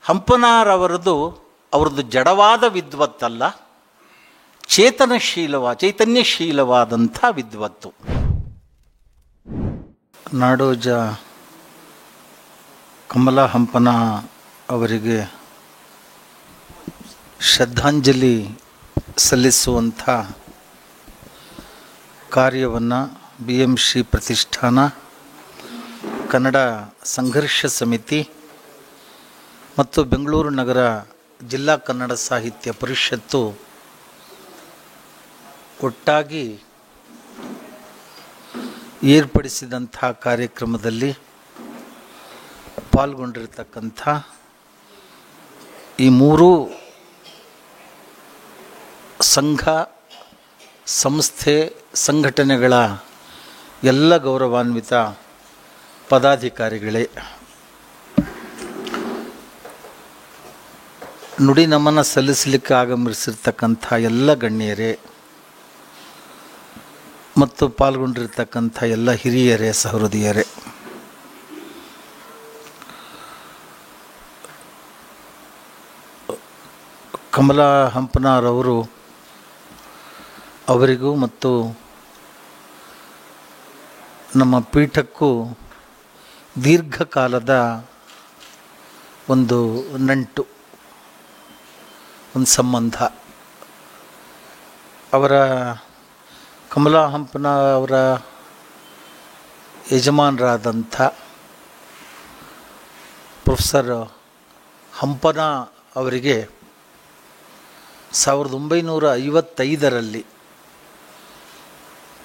ಹಂಪನಾರವರದು ಅವರದ್ದು ಜಡವಾದ ವಿದ್ವತ್ತಲ್ಲ, ಚೈತನ್ಯಶೀಲವಾದಂಥ ವಿದ್ವತ್ತು. ನಾಡೋಜ ಕಮಲಾ ಹಂಪನ ಅವರಿಗೆ ಶ್ರದ್ಧಾಂಜಲಿ ಸಲ್ಲಿಸುವಂಥ ಕಾರ್ಯವನ್ನು BMC ಪ್ರತಿಷ್ಠಾನ, ಕನ್ನಡ ಸಂಘರ್ಷ ಸಮಿತಿ ಮತ್ತು ಬೆಂಗಳೂರು ನಗರ ಜಿಲ್ಲಾ ಕನ್ನಡ ಸಾಹಿತ್ಯ ಪರಿಷತ್ತು ಒಟ್ಟಾಗಿ ಏರ್ಪಡಿಸಿದಂಥ ಕಾರ್ಯಕ್ರಮದಲ್ಲಿ ಪಾಲ್ಗೊಂಡಿರ್ತಕ್ಕಂಥ ಈ ಮೂರೂ ಸಂಘ ಸಂಸ್ಥೆ ಸಂಘಟನೆಗಳ ಎಲ್ಲ ಗೌರವಾನ್ವಿತ ಪದಾಧಿಕಾರಿಗಳೇ, ನುಡಿ ನಮನ ಸಲ್ಲಿಸಲಿಕ್ಕೆ ಆಗಮಿಸಿರ್ತಕ್ಕಂಥ ಎಲ್ಲ ಗಣ್ಯರೇ ಮತ್ತು ಪಾಲ್ಗೊಂಡಿರ್ತಕ್ಕಂಥ ಎಲ್ಲ ಹಿರಿಯರೇ, ಸಹೃದಯರೇ, ಕಮಲಾ ಹಂಪನಾರವರು ಅವರಿಗೂ ಮತ್ತು ನಮ್ಮ ಪೀಠಕ್ಕೂ ದೀರ್ಘಕಾಲದ ಒಂದು ನಂಟು, ಒಂದು ಸಂಬಂಧ. ಕಮಲಾ ಹಂಪನ ಅವರ ಯಜಮಾನರಾದಂಥ ಪ್ರೊಫೆಸರ್ ಹಂಪನ ಅವರಿಗೆ 1955ರಲ್ಲಿ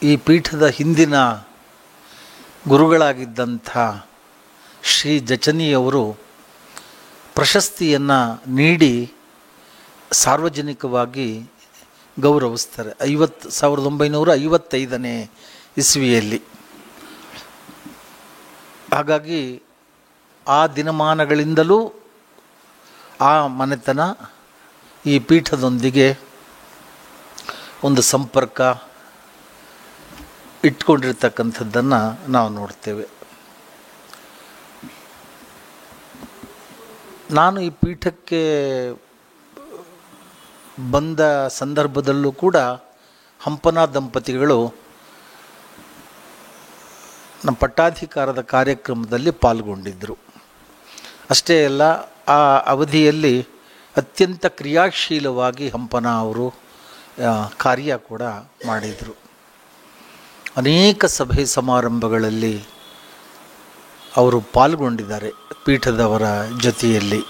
ಈ ಪೀಠದ ಹಿಂದಿನ ಗುರುಗಳಾಗಿದ್ದಂಥ ಶ್ರೀ ಜಚನಿಯವರು ಪ್ರಶಸ್ತಿಯನ್ನು ನೀಡಿ ಸಾರ್ವಜನಿಕವಾಗಿ ಗೌರವಿಸ್ತಾರೆ. 1955ನೇ ಇಸ್ವಿಯಲ್ಲಿ. ಹಾಗಾಗಿ ಆ ದಿನಮಾನಗಳಿಂದಲೂ ಆ ಮನೆತನ ಈ ಪೀಠದೊಂದಿಗೆ ಒಂದು ಸಂಪರ್ಕ ಇಟ್ಕೊಂಡಿರ್ತಕ್ಕಂಥದ್ದನ್ನು ನಾವು ನೋಡ್ತೇವೆ. ನಾನು ಈ ಪೀಠಕ್ಕೆ ಬಂದ ಸಂದರ್ಭದಲ್ಲೂ ಕೂಡ ಹಂಪನ ದಂಪತಿಗಳು ನಮ್ಮ ಪಟ್ಟಾಧಿಕಾರದ ಕಾರ್ಯಕ್ರಮದಲ್ಲಿ ಪಾಲ್ಗೊಂಡಿದ್ದರು. ಅಷ್ಟೇ ಅಲ್ಲ, ಆ ಅವಧಿಯಲ್ಲಿ ಅತ್ಯಂತ ಕ್ರಿಯಾಶೀಲವಾಗಿ ಹಂಪನ ಅವರು ಕಾರ್ಯ ಕೂಡ ಮಾಡಿದರು. ಅನೇಕ ಸಭೆ ಸಮಾರಂಭಗಳಲ್ಲಿ ಅವರು ಪಾಲ್ಗೊಂಡಿದ್ದಾರೆ ಪೀಠದವರ ಜೊತೆಯಲ್ಲಿ.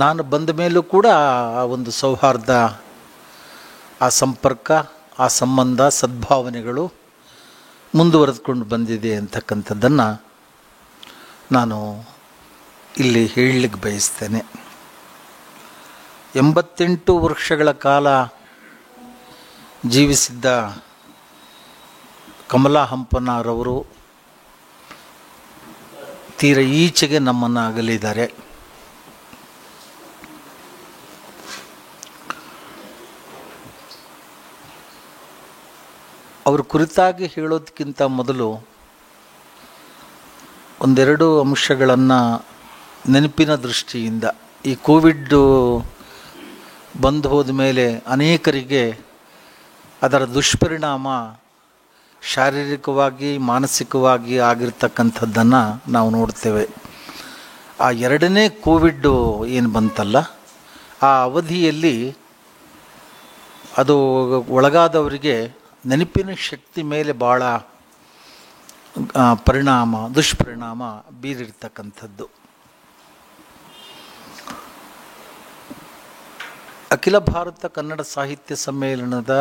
ನಾನು ಬಂದ ಮೇಲೂ ಕೂಡ ಆ ಒಂದು ಸೌಹಾರ್ದ, ಆ ಸಂಪರ್ಕ, ಆ ಸಂಬಂಧ, ಸದ್ಭಾವನೆಗಳು ಮುಂದುವರೆದುಕೊಂಡು ಬಂದಿದೆ ಅಂತಕ್ಕಂಥದ್ದನ್ನು ನಾನು ಇಲ್ಲಿ ಹೇಳಲಿಕ್ಕೆ ಬಯಸ್ತೇನೆ. 88 ವರ್ಷಗಳ ಕಾಲ ಜೀವಿಸಿದ್ದ ಕಮಲಾ ಹಂಪನರವರು ತೀರ ಈಚೆಗೆ ನಮ್ಮನ್ನು ಅಗಲಿದ್ದಾರೆ. ಅವ್ರ ಕುರಿತಾಗಿ ಹೇಳೋದಕ್ಕಿಂತ ಮೊದಲು ಒಂದೆರಡು ಅಂಶಗಳನ್ನು ನೆನಪಿನ ದೃಷ್ಟಿಯಿಂದ, ಈ ಕೋವಿಡ್ ಬಂದು ಹೋದ ಮೇಲೆ ಅನೇಕರಿಗೆ ಅದರ ದುಷ್ಪರಿಣಾಮ ಶಾರೀರಿಕವಾಗಿ ಮಾನಸಿಕವಾಗಿ ಆಗಿರ್ತಕ್ಕಂಥದ್ದನ್ನು ನಾವು ನೋಡ್ತೇವೆ. ಆ ಎರಡನೇ ಕೋವಿಡ್ ಏನು ಬಂತಲ್ಲ, ಆ ಅವಧಿಯಲ್ಲಿ ಅದು ಒಳಗಾದವರಿಗೆ ನೆನಪಿನ ಶಕ್ತಿ ಮೇಲೆ ಭಾಳ ದುಷ್ಪರಿಣಾಮ ಬೀರಿರ್ತಕ್ಕಂಥದ್ದು. ಅಖಿಲ ಭಾರತ ಕನ್ನಡ ಸಾಹಿತ್ಯ ಸಮ್ಮೇಳನದ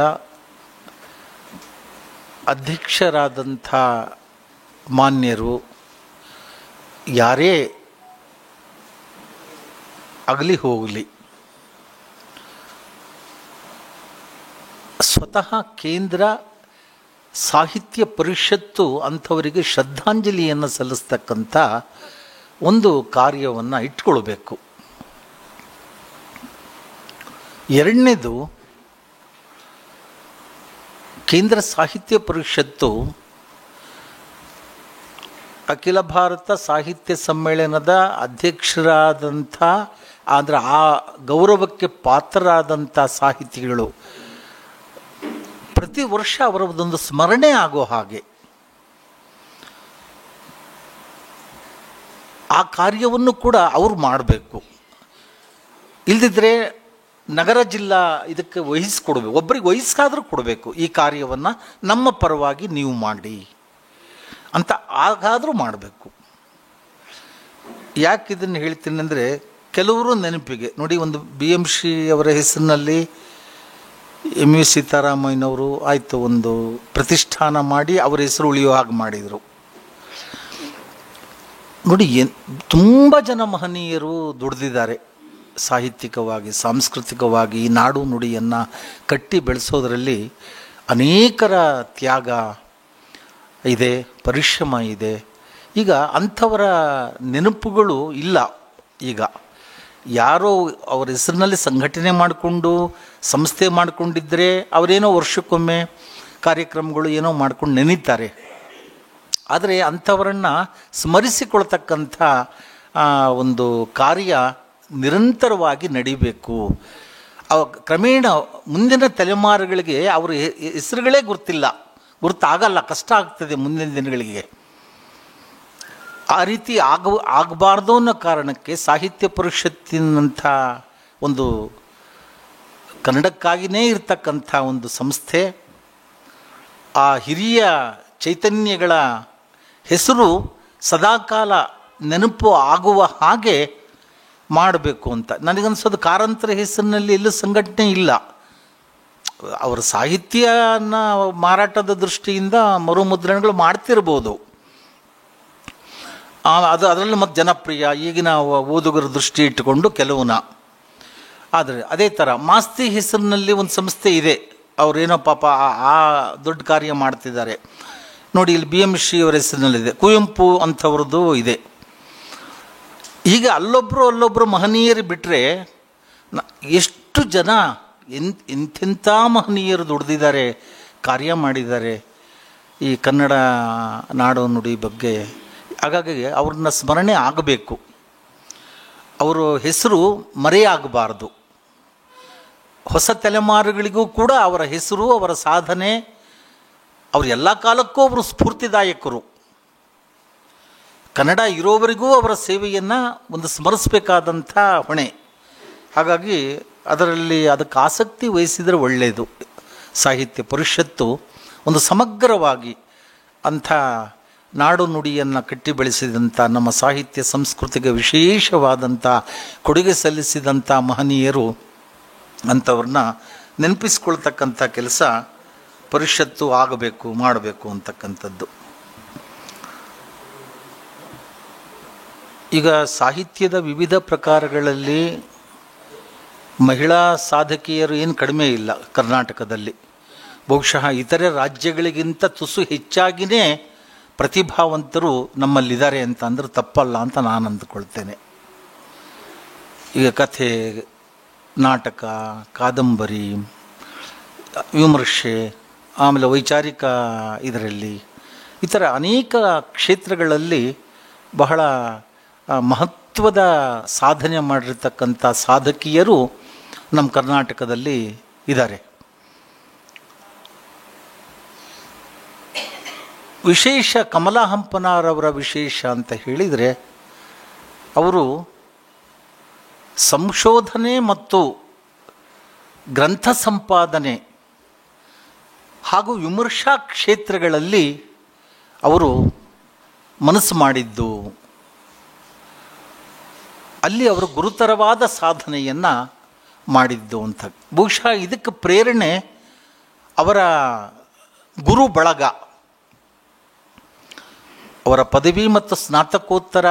ಅಧ್ಯಕ್ಷರಾದಂಥ ಮಾನ್ಯರು ಯಾರೇ ಆಗಲಿ ಹೋಗಲಿ, ಸ್ವತಃ ಕೇಂದ್ರ ಸಾಹಿತ್ಯ ಪರಿಷತ್ತು ಅಂಥವರಿಗೆ ಶ್ರದ್ಧಾಂಜಲಿಯನ್ನು ಸಲ್ಲಿಸ್ತಕ್ಕಂಥ ಒಂದು ಕಾರ್ಯವನ್ನು ಇಟ್ಕೊಳ್ಬೇಕು. ಎರಡನೇದು, ಕೇಂದ್ರ ಸಾಹಿತ್ಯ ಪರಿಷತ್ತು ಅಖಿಲ ಭಾರತ ಸಾಹಿತ್ಯ ಸಮ್ಮೇಳನದ ಅಧ್ಯಕ್ಷರಾದಂಥ, ಆದರೆ ಆ ಗೌರವಕ್ಕೆ ಪಾತ್ರರಾದಂಥ ಸಾಹಿತಿಗಳು ಪ್ರತಿ ವರ್ಷ ಅವರದೊಂದು ಸ್ಮರಣೆ ಆಗೋ ಹಾಗೆ ಆ ಕಾರ್ಯವನ್ನು ಕೂಡ ಅವರು ಮಾಡಬೇಕು. ಇಲ್ಲದಿದ್ದರೆ ನಗರ ಜಿಲ್ಲಾ ಇದಕ್ಕೆ ವಹಿಸ್ಕೊಡ್ಬೇಕು, ಒಬ್ಬರಿಗೆ ವಹಿಸ್ಕಾದರೂ ಕೊಡಬೇಕು. ಈ ಕಾರ್ಯವನ್ನು ನಮ್ಮ ಪರವಾಗಿ ನೀವು ಮಾಡಿ ಅಂತ ಆಗಾದರೂ ಮಾಡಬೇಕು. ಯಾಕೆ ಇದನ್ನು ಹೇಳ್ತೀನಿ ಅಂದರೆ, ಕೆಲವರು ನೆನಪಿಗೆ ನೋಡಿ, ಒಂದು BMC ಅವರ ಹೆಸರಿನಲ್ಲಿ MV ಸೀತಾರಾಮಯ್ಯನವರು ಆಯಿತು ಒಂದು ಪ್ರತಿಷ್ಠಾನ ಮಾಡಿ ಅವರ ಹೆಸರು ಉಳಿಯೋ ಹಾಗೆ ಮಾಡಿದರು. ನೋಡಿ, ತುಂಬ ಜನ ಮಹನೀಯರು ದುಡಿದಿದ್ದಾರೆ ಸಾಹಿತ್ಯಿಕವಾಗಿ, ಸಾಂಸ್ಕೃತಿಕವಾಗಿ. ಈ ನಾಡು ನುಡಿಯನ್ನು ಕಟ್ಟಿ ಬೆಳೆಸೋದರಲ್ಲಿ ಅನೇಕರ ತ್ಯಾಗ ಇದೆ, ಪರಿಶ್ರಮ ಇದೆ. ಈಗ ಅಂಥವರ ನೆನಪುಗಳು ಇಲ್ಲ. ಈಗ ಯಾರೋ ಅವರ ಹೆಸರಿನಲ್ಲಿ ಸಂಘಟನೆ ಮಾಡಿಕೊಂಡು ಸಂಸ್ಥೆ ಮಾಡಿಕೊಂಡಿದ್ದರೆ ಅವರೇನೋ ವರ್ಷಕ್ಕೊಮ್ಮೆ ಕಾರ್ಯಕ್ರಮಗಳು ಏನೋ ಮಾಡ್ಕೊಂಡು ನೆನೀತಾರೆ. ಆದರೆ ಅಂಥವರನ್ನು ಸ್ಮರಿಸಿಕೊಳ್ತಕ್ಕಂಥ ಒಂದು ಕಾರ್ಯ ನಿರಂತರವಾಗಿ ನಡಿಬೇಕು. ಕ್ರಮೇಣ ಮುಂದಿನ ತಲೆಮಾರುಗಳಿಗೆ ಅವರ ಹೆಸರುಗಳೇ ಗುರುತಾಗಲ್ಲ, ಕಷ್ಟ ಆಗ್ತದೆ ಮುಂದಿನ ದಿನಗಳಿಗೆ. ಆ ರೀತಿ ಆಗಬಾರ್ದು ಅನ್ನೋ ಕಾರಣಕ್ಕೆ ಸಾಹಿತ್ಯ ಪರಿಷತ್ತಿನಂಥ ಒಂದು ಕನ್ನಡಕ್ಕಾಗಿಯೇ ಇರತಕ್ಕಂಥ ಒಂದು ಸಂಸ್ಥೆ, ಆ ಹಿರಿಯ ಚೈತನ್ಯಗಳ ಹೆಸರು ಸದಾಕಾಲ ನೆನಪು ಆಗುವ ಹಾಗೆ ಮಾಡಬೇಕು ಅಂತ ನನಗನ್ಸೋದು. ಕಾರಂತರ ಹೆಸರಿನಲ್ಲಿ ಎಲ್ಲೂ ಸಂಘಟನೆ ಇಲ್ಲ. ಅವರ ಸಾಹಿತ್ಯನ ಮಾರಾಟದ ದೃಷ್ಟಿಯಿಂದ ಮರುಮುದ್ರಣಗಳು ಮಾಡ್ತಿರ್ಬೋದು, ಅದರಲ್ಲಿ ಮತ್ತು ಜನಪ್ರಿಯ ಈಗಿನ ಓದುಗರ ದೃಷ್ಟಿ ಇಟ್ಟುಕೊಂಡು ಕೆಲವನ್ನ. ಆದರೆ ಅದೇ ಥರ ಮಾಸ್ತಿ ಹೆಸರಿನಲ್ಲಿ ಒಂದು ಸಂಸ್ಥೆ ಇದೆ, ಅವರೇನೋ ಪಾಪ ಆ ದೊಡ್ಡ ಕಾರ್ಯ ಮಾಡ್ತಿದ್ದಾರೆ ನೋಡಿ. ಇಲ್ಲಿ BMC ಅವರ ಹೆಸರಿನಲ್ಲಿದೆ, ಕುವೆಂಪು ಅಂಥವ್ರದ್ದು ಇದೆ. ಈಗ ಅಲ್ಲೊಬ್ಬರು ಮಹನೀಯರು ಬಿಟ್ಟರೆ ಎಷ್ಟು ಜನ ಎಂಥೆಂಥ ಮಹನೀಯರು ದುಡಿದಿದ್ದಾರೆ, ಕಾರ್ಯ ಮಾಡಿದ್ದಾರೆ ಈ ಕನ್ನಡ ನಾಡು ನುಡಿ ಬಗ್ಗೆ. ಹಾಗಾಗಿ ಅವ್ರನ್ನ ಸ್ಮರಣೆ ಆಗಬೇಕು, ಅವರ ಹೆಸರು ಮರೆಯಾಗಬಾರ್ದು. ಹೊಸ ತಲೆಮಾರುಗಳಿಗೂ ಕೂಡ ಅವರ ಹೆಸರು, ಅವರ ಸಾಧನೆ, ಅವರು ಎಲ್ಲ ಕಾಲಕ್ಕೂ ಅವರು ಸ್ಫೂರ್ತಿದಾಯಕರು. ಕನ್ನಡ ಇರೋವರೆಗೂ ಅವರ ಸೇವೆಯನ್ನು ಒಂದು ಸ್ಮರಿಸಬೇಕಾದಂಥ ಹೊಣೆ. ಹಾಗಾಗಿ ಅದಕ್ಕೆ ಆಸಕ್ತಿ ವಹಿಸಿದರೆ ಒಳ್ಳೆಯದು. ಸಾಹಿತ್ಯ ಪರಿಷತ್ತು ಒಂದು ಸಮಗ್ರವಾಗಿ ಅಂಥ ನಾಡು ನುಡಿಯನ್ನು ಕಟ್ಟಿ ಬೆಳೆಸಿದಂಥ, ನಮ್ಮ ಸಾಹಿತ್ಯ ಸಂಸ್ಕೃತಿಗೆ ವಿಶೇಷವಾದಂಥ ಕೊಡುಗೆ ಸಲ್ಲಿಸಿದಂಥ ಮಹನೀಯರು ಅಂಥವ್ರನ್ನ ನೆನಪಿಸ್ಕೊಳ್ತಕ್ಕಂಥ ಕೆಲಸ ಪರಿಷತ್ತು ಆಗಬೇಕು, ಮಾಡಬೇಕು ಅಂತಕ್ಕಂಥದ್ದು. ಈಗ ಸಾಹಿತ್ಯದ ವಿವಿಧ ಪ್ರಕಾರಗಳಲ್ಲಿ ಮಹಿಳಾ ಸಾಧಕಿಯರು ಏನು ಕಡಿಮೆ ಇಲ್ಲ ಕರ್ನಾಟಕದಲ್ಲಿ. ಬಹುಶಃ ಇತರೆ ರಾಜ್ಯಗಳಿಗಿಂತ ತುಸು ಹೆಚ್ಚಾಗಿಯೇ ಪ್ರತಿಭಾವಂತರು ನಮ್ಮಲ್ಲಿದ್ದಾರೆ ಅಂತ ಅಂದ್ರೆ ತಪ್ಪಲ್ಲ ಅಂತ ನಾನು ಅಂದುಕೊಳ್ತೇನೆ. ಈಗ ಕಥೆ, ನಾಟಕ, ಕಾದಂಬರಿ, ವಿಮರ್ಶೆ, ಆಮೇಲೆ ವೈಚಾರಿಕ ಇದರಲ್ಲಿ ಈ ಥರ ಅನೇಕ ಕ್ಷೇತ್ರಗಳಲ್ಲಿ ಬಹಳ ಮಹತ್ವದ ಸಾಧನೆ ಮಾಡಿರ್ತಕ್ಕಂಥ ಸಾಧಕಿಯರು ನಮ್ಮ ಕರ್ನಾಟಕದಲ್ಲಿ ಇದ್ದಾರೆ. ವಿಶೇಷ ಕಮಲಾ ಹಂಪನಾರವರ ವಿಶೇಷ ಅಂತ ಹೇಳಿದರೆ, ಅವರು ಸಂಶೋಧನೆ ಮತ್ತು ಗ್ರಂಥ ಸಂಪಾದನೆ ಹಾಗೂ ವಿಮರ್ಶಾ ಕ್ಷೇತ್ರಗಳಲ್ಲಿ ಅವರು ಮನಸ್ಸು ಮಾಡಿದ್ದು, ಅಲ್ಲಿ ಅವರು ಗುರುತರವಾದ ಸಾಧನೆಯನ್ನು ಮಾಡಿದ್ದು ಅಂತ. ಬಹುಶಃ ಇದಕ್ಕೆ ಪ್ರೇರಣೆ ಅವರ ಗುರು ಬಳಗ, ಅವರ ಪದವಿ ಮತ್ತು ಸ್ನಾತಕೋತ್ತರ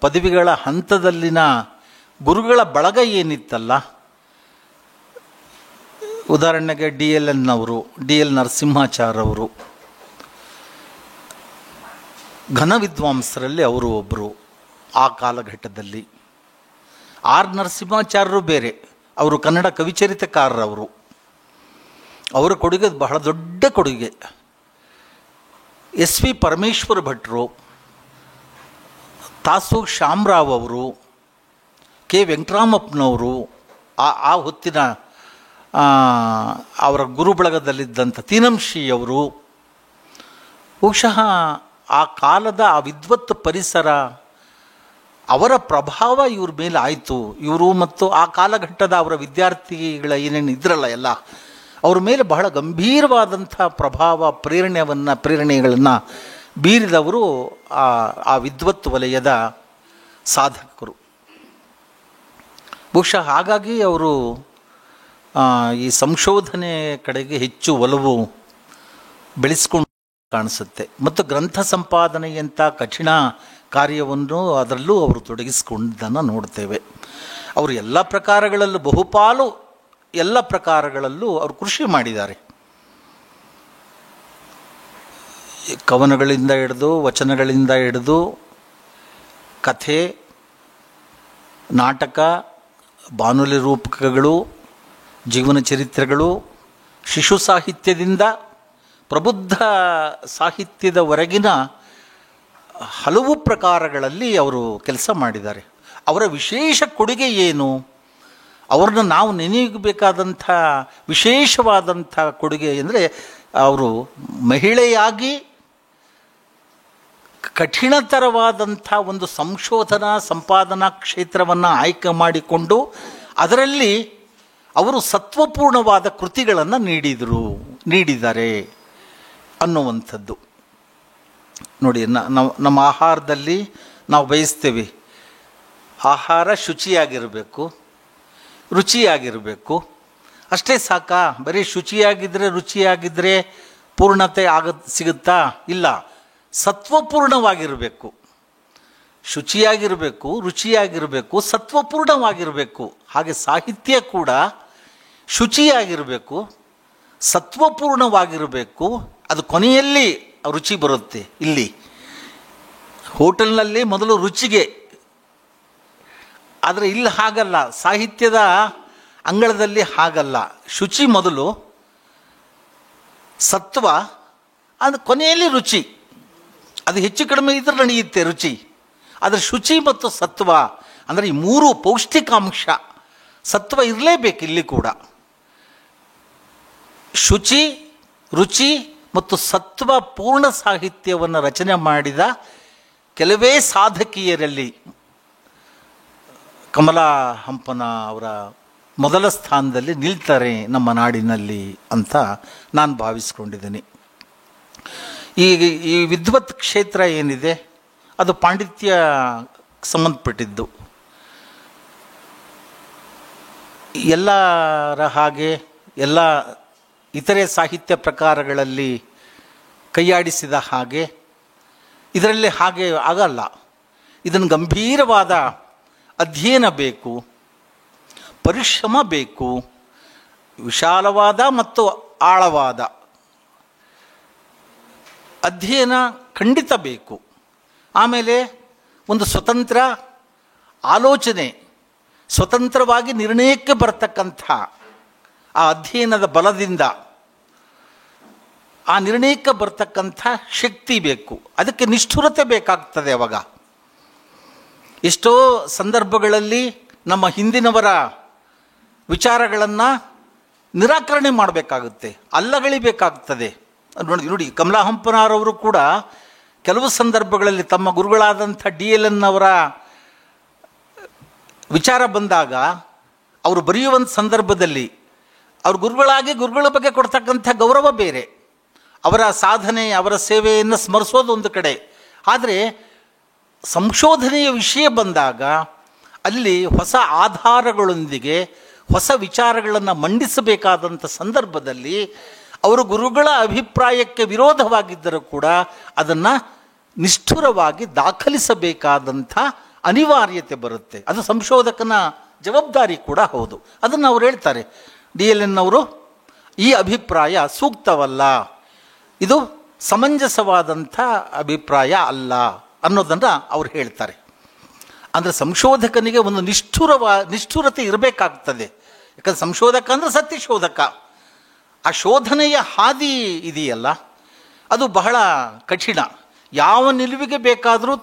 ಪದವಿಗಳ ಹಂತದಲ್ಲಿನ ಗುರುಗಳ ಬಳಗ ಏನಿತ್ತಲ್ಲ. ಉದಾಹರಣೆಗೆ DL ನರಸಿಂಹಾಚಾರ್ಯವರು ಘನ ವಿದ್ವಾಂಸರಲ್ಲಿ ಅವರು ಒಬ್ಬರು. ಆ ಕಾಲಘಟ್ಟದಲ್ಲಿ R ನರಸಿಂಹಾಚಾರ್ಯರು ಬೇರೆ, ಅವರು ಕನ್ನಡ ಕವಿಚರಿತಕಾರರವರು. ಅವರ ಕೊಡುಗೆ ಬಹಳ ದೊಡ್ಡ ಕೊಡುಗೆ. SV ಪರಮೇಶ್ವರ ಭಟ್ರು, ತಾಸು ಶ್ಯಾಮರಾವ್ ಅವರು, ಕೆ ವೆಂಕಟರಾಮಪ್ಪನವರು, ಆ ಹೊತ್ತಿನ ಅವರ ಗುರುಬಳಗದಲ್ಲಿದ್ದಂಥ ತೀನಂಶಿಯವರು, ಬಹುಶಃ ಆ ಕಾಲದ ಆ ವಿದ್ವತ್ ಪರಿಸರ, ಅವರ ಪ್ರಭಾವ ಇವ್ರ ಮೇಲೆ ಆಯಿತು. ಇವರು ಮತ್ತು ಆ ಕಾಲಘಟ್ಟದ ಅವರ ವಿದ್ಯಾರ್ಥಿಗಳ ಏನೇನು ಇದ್ರಲ್ಲ ಎಲ್ಲ, ಅವ್ರ ಮೇಲೆ ಬಹಳ ಗಂಭೀರವಾದಂಥ ಪ್ರಭಾವ, ಪ್ರೇರಣೆಗಳನ್ನು ಬೀರಿದವರು ಆ ವಿದ್ವತ್ ವಲಯದ ಸಾಧಕರು. ಬಹುಶಃ ಹಾಗಾಗಿ ಅವರು ಈ ಸಂಶೋಧನೆ ಕಡೆಗೆ ಹೆಚ್ಚು ಒಲವು ಬೆಳೆಸ್ಕೊಂಡು ಕಾಣಿಸುತ್ತೆ. ಮತ್ತು ಗ್ರಂಥ ಸಂಪಾದನೆಯಂಥ ಕಠಿಣ ಕಾರ್ಯವನ್ನು ಅದರಲ್ಲೂ ಅವರು ತೊಡಗಿಸಿಕೊಂಡನ್ನು ನೋಡ್ತೇವೆ. ಅವರು ಎಲ್ಲ ಪ್ರಕಾರಗಳಲ್ಲೂ, ಬಹುಪಾಲು ಎಲ್ಲ ಪ್ರಕಾರಗಳಲ್ಲೂ ಅವರು ಕೃಷಿ ಮಾಡಿದ್ದಾರೆ. ಕವನಗಳಿಂದ ಹಿಡಿದು, ವಚನಗಳಿಂದ ಹಿಡಿದು, ಕಥೆ, ನಾಟಕ, ಬಾನುಲಿ ರೂಪಕಗಳು, ಜೀವನ ಚರಿತ್ರೆಗಳು, ಶಿಶು ಸಾಹಿತ್ಯದಿಂದ ಪ್ರಬುದ್ಧ ಸಾಹಿತ್ಯದವರೆಗಿನ ಹಲವು ಪ್ರಕಾರಗಳಲ್ಲಿ ಅವರು ಕೆಲಸ ಮಾಡಿದ್ದಾರೆ. ಅವರ ವಿಶೇಷ ಕೊಡುಗೆ ಏನು? ಅವ್ರನ್ನ ನಾವು ನೆನೆಯಬೇಕಾದಂಥ ವಿಶೇಷವಾದಂಥ ಕೊಡುಗೆ ಅಂದರೆ, ಅವರು ಮಹಿಳೆಯಾಗಿ ಕಠಿಣತರವಾದಂಥ ಒಂದು ಸಂಶೋಧನಾ ಸಂಪಾದನಾ ಕ್ಷೇತ್ರವನ್ನು ಆಯ್ಕೆ ಮಾಡಿಕೊಂಡು ಅದರಲ್ಲಿ ಅವರು ಸತ್ವಪೂರ್ಣವಾದ ಕೃತಿಗಳನ್ನು ನೀಡಿದ್ದಾರೆ ಅನ್ನುವಂಥದ್ದು. ನೋಡಿ, ನಮ್ಮ ಆಹಾರದಲ್ಲಿ ನಾವು ಬಯಸ್ತೇವೆ, ಆಹಾರ ಶುಚಿಯಾಗಿರಬೇಕು, ರುಚಿಯಾಗಿರಬೇಕು. ಅಷ್ಟೇ ಸಾಕಾ? ಬರೀ ಶುಚಿಯಾಗಿದ್ದರೆ, ರುಚಿಯಾಗಿದ್ದರೆ ಪೂರ್ಣತೆ ಸಿಗುತ್ತಾ? ಇಲ್ಲ, ಸತ್ವಪೂರ್ಣವಾಗಿರಬೇಕು. ಶುಚಿಯಾಗಿರಬೇಕು, ರುಚಿಯಾಗಿರಬೇಕು, ಸತ್ವಪೂರ್ಣವಾಗಿರಬೇಕು. ಹಾಗೆ ಸಾಹಿತ್ಯ ಕೂಡ ಶುಚಿಯಾಗಿರಬೇಕು, ಸತ್ವಪೂರ್ಣವಾಗಿರಬೇಕು. ಅದು ಕೊನೆಯಲ್ಲಿ ರುಚಿ ಬರುತ್ತೆ. ಇಲ್ಲಿ ಹೋಟೆಲ್ನಲ್ಲಿ ಮೊದಲು ರುಚಿಗೆ, ಆದರೆ ಇಲ್ಲಿ ಹಾಗಲ್ಲ. ಸಾಹಿತ್ಯದ ಅಂಗಳದಲ್ಲಿ ಹಾಗಲ್ಲ. ಶುಚಿ ಮೊದಲು, ಸತ್ವ, ಅದು ಕೊನೆಯಲ್ಲಿ ರುಚಿ. ಅದು ಹೆಚ್ಚು ಕಡಿಮೆ ಇದ್ರೆ ನಡೆಯುತ್ತೆ ರುಚಿ. ಆದರೆ ಶುಚಿ ಮತ್ತು ಸತ್ವ ಅಂದರೆ ಈ ಮೂರು ಪೌಷ್ಟಿಕಾಂಶ, ಸತ್ವ ಇರಲೇಬೇಕು ಇಲ್ಲಿ ಕೂಡ. ಶುಚಿ, ರುಚಿ ಮತ್ತು ಸತ್ವ ಪೂರ್ಣ ಸಾಹಿತ್ಯವನ್ನು ರಚನೆ ಮಾಡಿದ ಕೆಲವೇ ಸಾಧಕಿಯರಲ್ಲಿ ಕಮಲಾ ಹಂಪನ ಅವರ ಮೊದಲ ಸ್ಥಾನದಲ್ಲಿ ನಿಲ್ತಾರೆ ನಮ್ಮ ನಾಡಿನಲ್ಲಿ ಅಂತ ನಾನು ಭಾವಿಸ್ಕೊಂಡಿದ್ದೀನಿ. ಈ ವಿದ್ವತ್ ಕ್ಷೇತ್ರ ಏನಿದೆ ಅದು ಪಾಂಡಿತ್ಯ ಸಂಬಂಧಪಟ್ಟಿದ್ದು. ಎಲ್ಲರ ಹಾಗೆ ಎಲ್ಲ ಇತರೆ ಸಾಹಿತ್ಯ ಪ್ರಕಾರಗಳಲ್ಲಿ ಕೈಯಾಡಿಸಿದ ಹಾಗೆ ಇದರಲ್ಲಿ ಹಾಗೆ ಆಗಲ್ಲ. ಇದನ್ನು ಗಂಭೀರವಾದ ಅಧ್ಯಯನ ಬೇಕು, ಪರಿಶ್ರಮ ಬೇಕು, ವಿಶಾಲವಾದ ಮತ್ತು ಆಳವಾದ ಅಧ್ಯಯನ ಖಂಡಿತ ಬೇಕು. ಆಮೇಲೆ ಒಂದು ಸ್ವತಂತ್ರ ಆಲೋಚನೆ, ಸ್ವತಂತ್ರವಾಗಿ ನಿರ್ಣಯಕ್ಕೆ ಬರ್ತಕ್ಕಂಥ ಆ ಅಧ್ಯಯನದ ಬಲದಿಂದ ಆ ನಿರ್ಣಯಕ್ಕೆ ಬರ್ತಕ್ಕಂಥ ಶಕ್ತಿ ಬೇಕು. ಅದಕ್ಕೆ ನಿಷ್ಠುರತೆ ಬೇಕಾಗ್ತದೆ. ಅವಾಗ ಎಷ್ಟೋ ಸಂದರ್ಭಗಳಲ್ಲಿ ನಮ್ಮ ಹಿಂದಿನವರ ವಿಚಾರಗಳನ್ನು ನಿರಾಕರಣೆ ಮಾಡಬೇಕಾಗುತ್ತೆ, ಅಲ್ಲಗಳಿಬೇಕಾಗ್ತದೆ. ನೋಡಿ, ಕಮಲಾ ಹಂಪನವರವರು ಕೂಡ ಕೆಲವು ಸಂದರ್ಭಗಳಲ್ಲಿ ತಮ್ಮ ಗುರುಗಳಾದಂಥ DLN ಅವರ ವಿಚಾರ ಬಂದಾಗ ಅವರು ಬರೆಯುವಂಥ ಸಂದರ್ಭದಲ್ಲಿ ಅವ್ರ ಗುರುಗಳ ಬಗ್ಗೆ ಕೊಡ್ತಕ್ಕಂಥ ಗೌರವ ಬೇರೆ, ಅವರ ಸಾಧನೆ, ಅವರ ಸೇವೆಯನ್ನು ಸ್ಮರಿಸೋದು ಒಂದು ಕಡೆ. ಆದರೆ ಸಂಶೋಧನೆಯ ವಿಷಯ ಬಂದಾಗ ಅಲ್ಲಿ ಹೊಸ ಆಧಾರಗಳೊಂದಿಗೆ ಹೊಸ ವಿಚಾರಗಳನ್ನು ಮಂಡಿಸಬೇಕಾದಂಥ ಸಂದರ್ಭದಲ್ಲಿ ಅವರು ಗುರುಗಳ ಅಭಿಪ್ರಾಯಕ್ಕೆ ವಿರೋಧವಾಗಿದ್ದರೂ ಕೂಡ ಅದನ್ನು ನಿಷ್ಠುರವಾಗಿ ದಾಖಲಿಸಬೇಕಾದಂಥ ಅನಿವಾರ್ಯತೆ ಬರುತ್ತೆ. ಅದು ಸಂಶೋಧಕನ ಜವಾಬ್ದಾರಿ ಕೂಡ ಹೌದು. ಅದನ್ನು ಅವ್ರು ಹೇಳ್ತಾರೆ. DLN ಅವರು ಈ ಅಭಿಪ್ರಾಯ ಸೂಕ್ತವಲ್ಲ, ಇದು ಸಮಂಜಸವಾದಂಥ ಅಭಿಪ್ರಾಯ ಅಲ್ಲ ಅನ್ನೋದನ್ನು ಅವ್ರು ಹೇಳ್ತಾರೆ. ಅಂದರೆ ಸಂಶೋಧಕನಿಗೆ ಒಂದು ನಿಷ್ಠುರತೆ ಇರಬೇಕಾಗ್ತದೆ. ಯಾಕಂದರೆ ಸಂಶೋಧಕ ಅಂದರೆ ಸತ್ಯಶೋಧಕ. ಆ ಶೋಧನೆಯ ಹಾದಿ ಇದೆಯಲ್ಲ, ಅದು ಬಹಳ ಕಠಿಣ. ಯಾವ ನಿಲುವಿಗೆ ಬೇಕಾದರೂ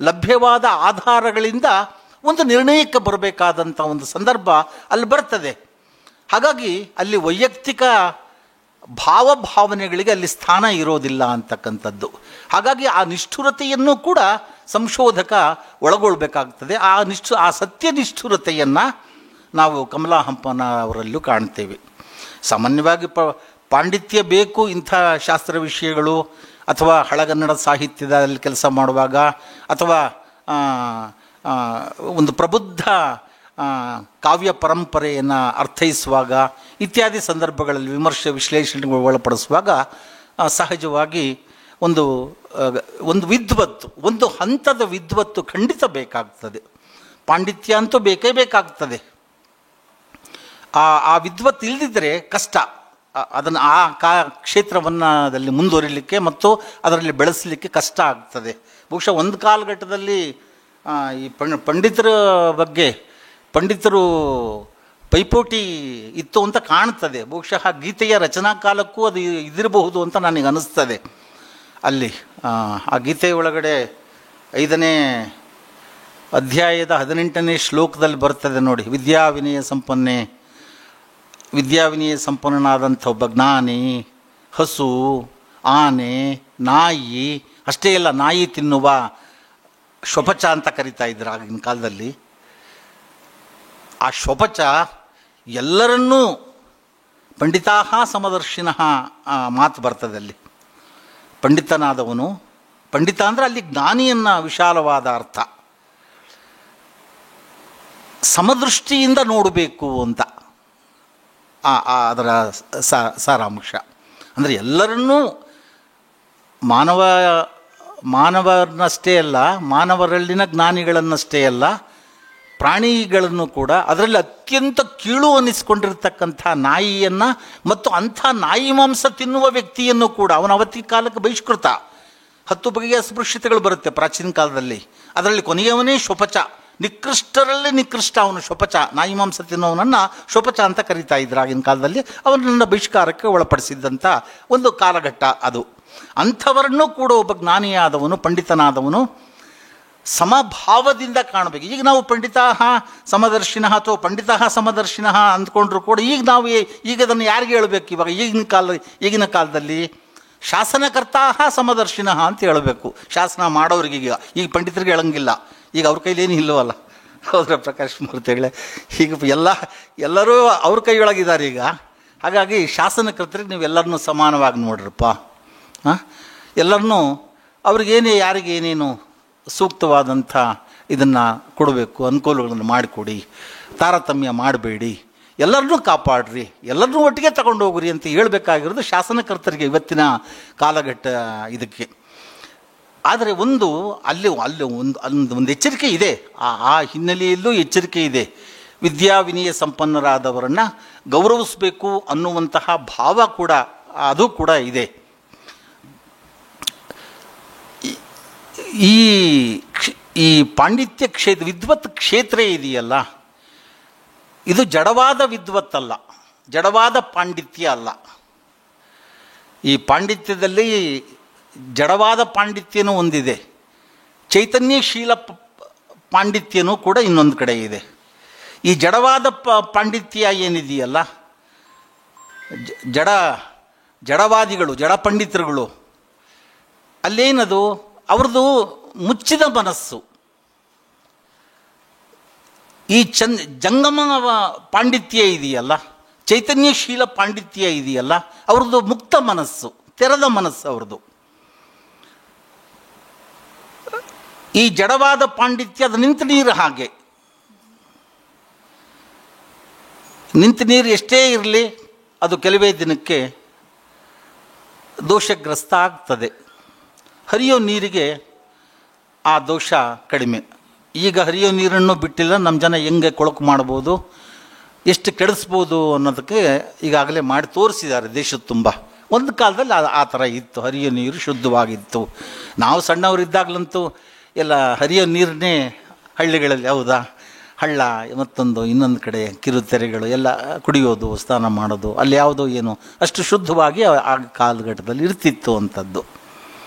ಲಭ್ಯವಾದ ಆಧಾರಗಳಿಂದ ಒಂದು ನಿರ್ಣಯಕ್ಕೆ ಬರಬೇಕಾದಂಥ ಒಂದು ಸಂದರ್ಭ ಅಲ್ಲಿ ಬರ್ತದೆ. ಹಾಗಾಗಿ ಅಲ್ಲಿ ವೈಯಕ್ತಿಕ ಭಾವನೆಗಳಿಗೆ ಅಲ್ಲಿ ಸ್ಥಾನ ಇರೋದಿಲ್ಲ ಅಂತಕ್ಕಂಥದ್ದು. ಹಾಗಾಗಿ ಆ ನಿಷ್ಠುರತೆಯನ್ನು ಕೂಡ ಸಂಶೋಧಕ ಒಳಗೊಳ್ಬೇಕಾಗ್ತದೆ. ಆ ಸತ್ಯ ನಿಷ್ಠುರತೆಯನ್ನು ನಾವು ಕಮಲಾ ಹಂಪನ ಅವರಲ್ಲೂ ಕಾಣ್ತೇವೆ. ಸಾಮಾನ್ಯವಾಗಿ ಪಾಂಡಿತ್ಯ ಬೇಕು ಇಂಥ ಶಾಸ್ತ್ರ ವಿಷಯಗಳು, ಅಥವಾ ಹಳಗನ್ನಡ ಸಾಹಿತ್ಯದಲ್ಲಿ ಕೆಲಸ ಮಾಡುವಾಗ, ಅಥವಾ ಒಂದು ಪ್ರಬುದ್ಧ ಕಾವ್ಯ ಪರಂಪರೆಯನ್ನು ಅರ್ಥೈಸುವಾಗ ಇತ್ಯಾದಿ ಸಂದರ್ಭಗಳಲ್ಲಿ ವಿಮರ್ಶೆ ವಿಶ್ಲೇಷಣೆಗೆ ಒಳಪಡಿಸುವಾಗ ಸಹಜವಾಗಿ ಒಂದು ವಿದ್ವತ್ತು, ಒಂದು ಹಂತದ ವಿದ್ವತ್ತು ಖಂಡಿತ ಬೇಕಾಗ್ತದೆ. ಪಾಂಡಿತ್ಯ ಅಂತೂ ಬೇಕೇ ಬೇಕಾಗ್ತದೆ. ಆ ವಿದ್ವತ್ತು ಇಲ್ಲದಿದ್ದರೆ ಕಷ್ಟ ಅದನ್ನು ಕ್ಷೇತ್ರದಲ್ಲಿ ಮುಂದುವರಿಲಿಕ್ಕೆ ಮತ್ತು ಅದರಲ್ಲಿ ಬೆಳೆಸಲಿಕ್ಕೆ ಕಷ್ಟ ಆಗ್ತದೆ. ಬಹುಶಃ ಒಂದು ಕಾಲಘಟ್ಟದಲ್ಲಿ ಈ ಪಂಡಿತರು ಪೈಪೋಟಿ ಇತ್ತು ಅಂತ ಕಾಣ್ತದೆ. ಬಹುಶಃ ಗೀತೆಯ ರಚನಾ ಕಾಲಕ್ಕೂ ಅದು ಇದಿರಬಹುದು ಅಂತ ನನಗೆ ಅನ್ನಿಸ್ತದೆ. ಅಲ್ಲಿ ಆ ಗೀತೆಯ ಒಳಗಡೆ 5ನೇ ಅಧ್ಯಾಯದ 18ನೇ ಶ್ಲೋಕದಲ್ಲಿ ಬರ್ತದೆ ನೋಡಿ, ವಿದ್ಯಾವಿನಯ ಸಂಪನ್ನನಾದಂಥ ಒಬ್ಬ ಜ್ಞಾನಿ, ಹಸು, ಆನೆ, ನಾಯಿ, ಅಷ್ಟೇ ಅಲ್ಲ, ನಾಯಿ ತಿನ್ನುವ ಶ್ವಪಚ ಅಂತ ಕರಿತಾ ಇದ್ರು ಆಗಿನ ಕಾಲದಲ್ಲಿ. ಆ ಶ್ವಪಚ ಎಲ್ಲರನ್ನೂ ಪಂಡಿತಾಹ ಸಮದರ್ಶಿನಃ ಮಾತು ಬರ್ತದೆ ಅಲ್ಲಿ. ಪಂಡಿತನಾದವನು, ಪಂಡಿತ ಅಂದರೆ ಅಲ್ಲಿ ಜ್ಞಾನಿಯನ್ನ ವಿಶಾಲವಾದ ಅರ್ಥ, ಸಮದೃಷ್ಟಿಯಿಂದ ನೋಡಬೇಕು ಅಂತ ಅದರ ಸಾರಾಂಶ. ಅಂದರೆ ಎಲ್ಲರನ್ನೂ ಮಾನವರನ್ನಷ್ಟೇ ಅಲ್ಲ, ಮಾನವರಲ್ಲಿನ ಜ್ಞಾನಿಗಳನ್ನಷ್ಟೇ ಅಲ್ಲ, ಪ್ರಾಣಿಗಳನ್ನು ಕೂಡ, ಅದರಲ್ಲಿ ಅತ್ಯಂತ ಕೀಳು ಅನ್ನಿಸ್ಕೊಂಡಿರ್ತಕ್ಕಂಥ ನಾಯಿಯನ್ನು ಮತ್ತು ಅಂಥ ನಾಯಿ ಮಾಂಸ ತಿನ್ನುವ ವ್ಯಕ್ತಿಯನ್ನು ಕೂಡ, ಅವನ ಅವತ್ತಿನ ಕಾಲಕ್ಕೆ ಬಹಿಷ್ಕೃತ. 10 ಬಗೆಯ ಅಸ್ಪೃಶ್ಯತೆಗಳು ಬರುತ್ತೆ ಪ್ರಾಚೀನ ಕಾಲದಲ್ಲಿ. ಅದರಲ್ಲಿ ಕೊನೆಯವನೇ ಶ್ವಪಚ, ನಿಕೃಷ್ಟರಲ್ಲಿ ನಿಕೃಷ್ಟ ಅವನು ಶ್ವಪಚ. ನಾಯಿ ಮಾಂಸ ತಿನ್ನುವನನ್ನು ಶ್ವಪಚ ಅಂತ ಕರೀತಾ ಇದ್ರು ಆಗಿನ ಕಾಲದಲ್ಲಿ. ಅವನನ್ನು ಬಹಿಷ್ಕಾರಕ್ಕೆ ಒಳಪಡಿಸಿದ್ದಂಥ ಒಂದು ಕಾಲಘಟ್ಟ ಅದು. ಅಂಥವರನ್ನು ಕೂಡ ಒಬ್ಬ ಜ್ಞಾನಿಯಾದವನು, ಪಂಡಿತನಾದವನು ಸಮಭಾವದಿಂದ ಕಾಣಬೇಕು. ಈಗ ನಾವು ಪಂಡಿತಾಹ ಸಮದರ್ಶಿನಃ ಅಥವಾ ಪಂಡಿತಃ ಸಮದರ್ಶಿನಃ ಅಂದ್ಕೊಂಡ್ರು ಕೂಡ ಈಗ ಅದನ್ನು ಯಾರಿಗೆ ಹೇಳಬೇಕು? ಇವಾಗ ಈಗಿನ ಕಾಲದಲ್ಲಿ ಶಾಸನಕರ್ತಾಹ ಸಮದರ್ಶಿನಃ ಅಂತ ಹೇಳಬೇಕು. ಶಾಸನ ಮಾಡೋರಿಗೆ ಈಗ ಪಂಡಿತರಿಗೆ ಹೇಳಂಗಿಲ್ಲ. ಈಗ ಅವ್ರ ಕೈಲೇನು ಇಲ್ಲವಲ್ಲ, ಹೌದ್ರ ಪ್ರಕಾಶ್ ಮೂರ್ತಿಗಳೇ? ಈಗ ಎಲ್ಲರೂ ಅವ್ರ ಕೈಯೊಳಗಿದ್ದಾರೆ ಈಗ. ಹಾಗಾಗಿ ಶಾಸನಕರ್ತರಿಗೆ ನೀವು ಎಲ್ಲರನ್ನೂ ಸಮಾನವಾಗಿ ನೋಡ್ರಪ್ಪ. ಎಲ್ಲರನ್ನೂ ಯಾರಿಗೆ ಏನೇನು ಸೂಕ್ತವಾದಂಥ ಇದನ್ನು ಕೊಡಬೇಕು, ಅನುಕೂಲಗಳನ್ನು ಮಾಡಿಕೊಡಿ, ತಾರತಮ್ಯ ಮಾಡಬೇಡಿ, ಎಲ್ಲರನ್ನೂ ಕಾಪಾಡ್ರಿ, ಎಲ್ಲರನ್ನೂ ಒಟ್ಟಿಗೆ ತಗೊಂಡು ಹೋಗ್ರಿ ಅಂತ ಹೇಳಬೇಕಾಗಿರೋದು ಶಾಸನಕರ್ತರಿಗೆ ಇವತ್ತಿನ ಕಾಲಘಟ್ಟ ಇದಕ್ಕೆ. ಆದರೆ ಅಲ್ಲಿ ಒಂದು ಎಚ್ಚರಿಕೆ ಇದೆ, ಆ ಹಿನ್ನೆಲೆಯಲ್ಲೂ ಎಚ್ಚರಿಕೆ ಇದೆ. ವಿದ್ಯಾವಿನಯ ಸಂಪನ್ನರಾದವರನ್ನು ಗೌರವಿಸಬೇಕು ಅನ್ನುವಂತಹ ಭಾವ ಕೂಡ ಅದು ಕೂಡ ಇದೆ. ಈ ಪಾಂಡಿತ್ಯ ಕ್ಷೇತ್ರ, ವಿದ್ವತ್ ಕ್ಷೇತ್ರ ಇದೆಯಲ್ಲ, ಇದು ಜಡವಾದ ವಿದ್ವತ್ತಲ್ಲ, ಜಡವಾದ ಪಾಂಡಿತ್ಯ ಅಲ್ಲ. ಈ ಪಾಂಡಿತ್ಯದಲ್ಲಿ ಜಡವಾದ ಪಾಂಡಿತ್ಯನೂ ಒಂದಿದೆ, ಚೈತನ್ಯಶೀಲ ಪಾಂಡಿತ್ಯನೂ ಕೂಡ ಇನ್ನೊಂದು ಕಡೆ ಇದೆ. ಈ ಜಡವಾದ ಪಾಂಡಿತ್ಯ ಏನಿದೆಯಲ್ಲ, ಜಡವಾದಿಗಳು, ಜಡ ಪಂಡಿತರುಗಳು, ಅಲ್ಲೇನದು ಅವ್ರದ್ದು ಮುಚ್ಚಿದ ಮನಸ್ಸು. ಈ ಜಂಗಮ ಪಾಂಡಿತ್ಯ ಇದೆಯಲ್ಲ, ಚೈತನ್ಯಶೀಲ ಪಾಂಡಿತ್ಯ ಇದೆಯಲ್ಲ, ಅವ್ರದ್ದು ಮುಕ್ತ ಮನಸ್ಸು, ತೆರೆದ ಮನಸ್ಸು ಅವ್ರದ್ದು. ಈ ಜಡವಾದ ಪಾಂಡಿತ್ಯ ಅದು ನಿಂತ ನೀರು ಹಾಗೆ. ನಿಂತ ನೀರು ಎಷ್ಟೇ ಇರಲಿ ಅದು ಕೆಲವೇ ದಿನಕ್ಕೆ ದೋಷಗ್ರಸ್ತ ಆಗ್ತದೆ. ಹರಿಯೋ ನೀರಿಗೆ ಆ ದೋಷ ಕಡಿಮೆ. ಈಗ ಹರಿಯೋ ನೀರನ್ನು ಬಿಟ್ಟಿಲ್ಲ, ನಮ್ಮ ಜನ ಹೆಂಗೆ ಕೊಳಕು ಮಾಡ್ಬೋದು, ಎಷ್ಟು ಕೆಡಿಸ್ಬೋದು ಅನ್ನೋದಕ್ಕೆ ಈಗಾಗಲೇ ಮಾಡಿ ತೋರಿಸಿದ್ದಾರೆ ದೇಶದ ತುಂಬ. ಒಂದು ಕಾಲದಲ್ಲಿ ಆ ಥರ ಇತ್ತು, ಹರಿಯೋ ನೀರು ಶುದ್ಧವಾಗಿತ್ತು. ನಾವು ಸಣ್ಣವರಿದ್ದಾಗಲಂತೂ ಎಲ್ಲ ಹರಿಯೋ ನೀರನ್ನೇ ಹಳ್ಳಿಗಳಲ್ಲಿ, ಹೌದಾ, ಹಳ್ಳ ಮತ್ತೊಂದು ಇನ್ನೊಂದು ಕಡೆ ಕಿರುತೆರೆಗಳು ಎಲ್ಲ ಕುಡಿಯೋದು, ಸ್ನಾನ ಮಾಡೋದು, ಅಲ್ಲಿ ಯಾವುದೋ ಏನು ಅಷ್ಟು ಶುದ್ಧವಾಗಿ ಆ ಕಾಲಘಟ್ಟದಲ್ಲಿ ಇರ್ತಿತ್ತು ಅಂಥದ್ದು.